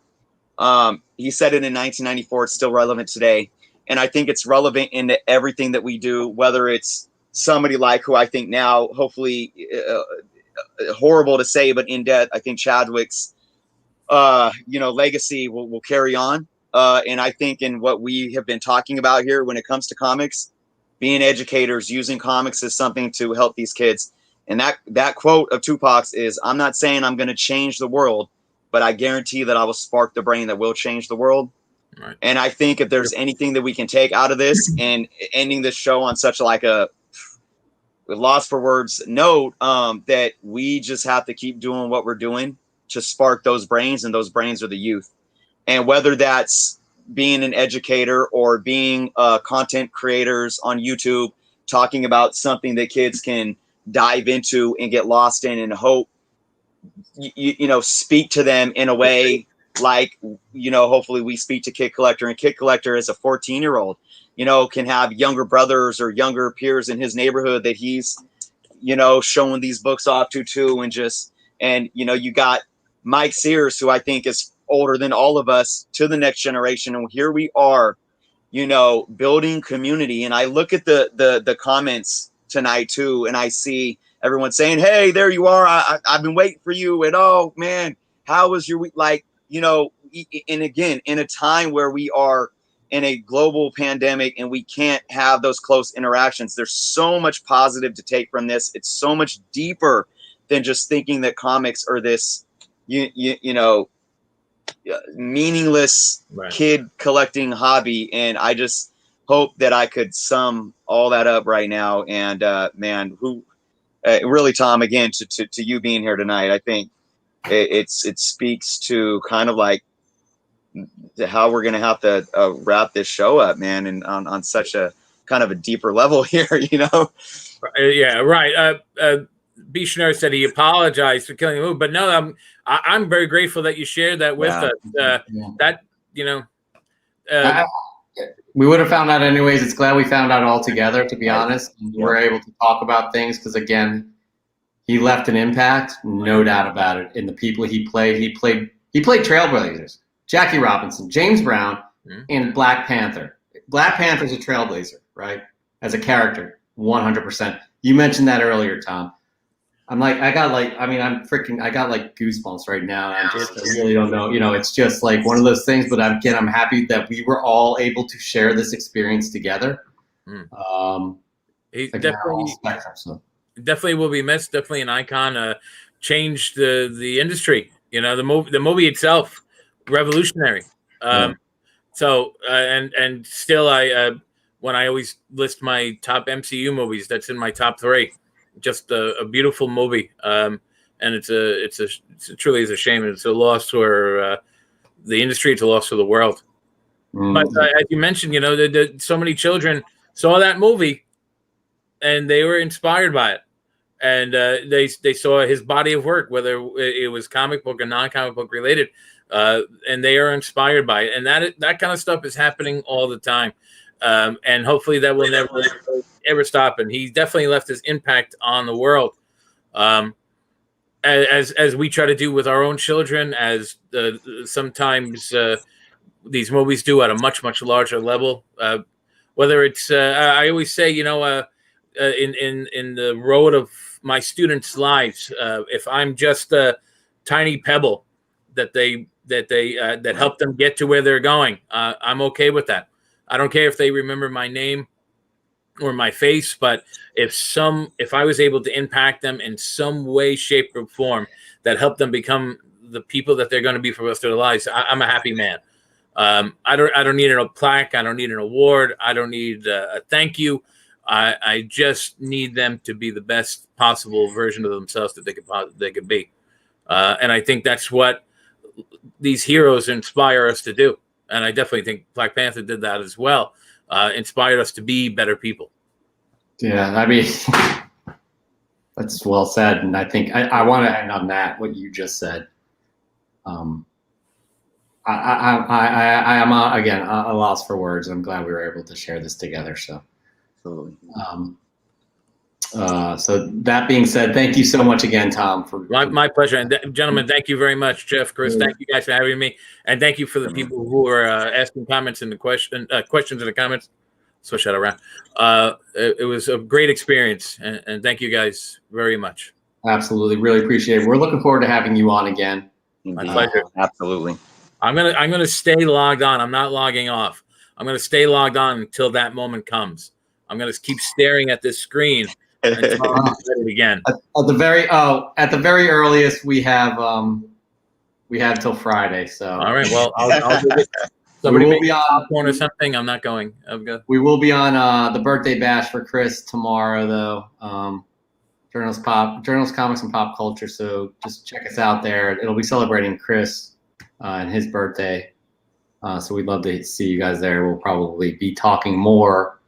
He said it in 1994. It's still relevant today. And I think it's relevant into everything that we do, whether it's somebody like who I think now, hopefully horrible to say, but in death, I think Chadwick's, legacy will carry on. And I think in what we have been talking about here when it comes to comics, being educators, using comics as something to help these kids. And that quote of Tupac's is, I'm not saying I'm going to change the world, but I guarantee that I will spark the brain that will change the world. Right. And I think if there's anything that we can take out of this and ending this show on such like a lost for words note, that we just have to keep doing what we're doing to spark those brains, and those brains are the youth. And whether that's being an educator or being content creators on YouTube, talking about something that kids can dive into and get lost in, and hope, you know, speak to them in a way like, you know, hopefully we speak to Kid Collector, and Kid Collector as a 14-year-old, you know, can have younger brothers or younger peers in his neighborhood that he's, you know, showing these books off to too. And you know, you got Mike Sears, who I think is older than all of us, to the next generation. And here we are, you know, building community. And I look at the comments tonight too, and I see everyone saying, hey, there you are. I've been waiting for you. And oh man, how was your week? Like, you know, and again, in a time where we are in a global pandemic and we can't have those close interactions, there's so much positive to take from this. It's so much deeper than just thinking that comics are this, you know, meaningless kid collecting hobby. And I just hope that I could sum all that up right now. And man, really, Tom, again, to you being here tonight, I think it speaks to kind of like how we're going to have to wrap this show up, man, and on such a kind of a deeper level here, you know? Yeah, right. Bishner said he apologized for killing the movie, but no, I'm very grateful that you shared that with us. That, you know, we would have found out anyways. It's glad we found out all together, to be honest. We're able to talk about things because, again, he left an impact, no doubt about it. And the people he played trailblazers. Jackie Robinson, James Brown, and Black Panther. Black Panther's a trailblazer, right? As a character, 100%. You mentioned that earlier, Tom. I got like goosebumps right now. I really don't know. You know, it's just like one of those things, but again, I'm happy that we were all able to share this experience together. He definitely will be missed. Definitely an icon. Changed the industry. You know, the movie itself, revolutionary. So and still, when I always list my top MCU movies, that's in my top 3. Just a beautiful movie. And it truly is a shame. It's a loss for the industry. It's a loss for the world. But as you mentioned, you know, so many children saw that movie and they were inspired by it. And they saw his body of work, whether it was comic book or non-comic book related, and they are inspired by it. And that kind of stuff is happening all the time. And hopefully that will never ever stop. And he definitely left his impact on the world, as we try to do with our own children, as sometimes these movies do at a much, much larger level. Whether it's I always say, you know, in the road of my students' lives, if I'm just a tiny pebble that help them get to where they're going, I'm okay with that. I don't care if they remember my name or my face, but if I was able to impact them in some way, shape, or form that helped them become the people that they're going to be for the rest of their lives, I'm a happy man. I don't need a plaque. I don't need an award. I don't need a thank you. I just need them to be the best possible version of themselves that they could be. And I think that's what these heroes inspire us to do. And I definitely think Black Panther did that as well. Inspired us to be better people. Yeah, I mean, that's well said. And I think I want to end on that, what you just said. I am, again, a loss for words. I'm glad we were able to share this together. So, Absolutely. So that being said, thank you so much again, Tom. My pleasure. And gentlemen, thank you very much. Jeff, Chris, thank you guys for having me. And thank you for the people who are asking comments in the questions in the comments. Switch that around. It was a great experience. And thank you guys very much. Absolutely. Really appreciate it. We're looking forward to having you on again. My pleasure. Absolutely. I'm gonna stay logged on. I'm not logging off. I'm gonna stay logged on until that moment comes. I'm gonna keep staring at this screen until I'm ready again. At the very earliest, we have till Friday. So All right. Well, I'll do it. Somebody we will make be on popcorn or something. I'm not going. We will be on the birthday bash for Chris tomorrow, though. Journals, Comics, and Pop Culture. So just check us out there. It'll be celebrating Chris and his birthday. So we'd love to see you guys there. We'll probably be talking more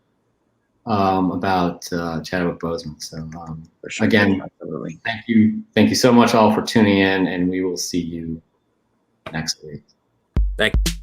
about Chadwick Boseman. So For sure. again, Absolutely. thank you so much all for tuning in, and we will see you next week. Thank you.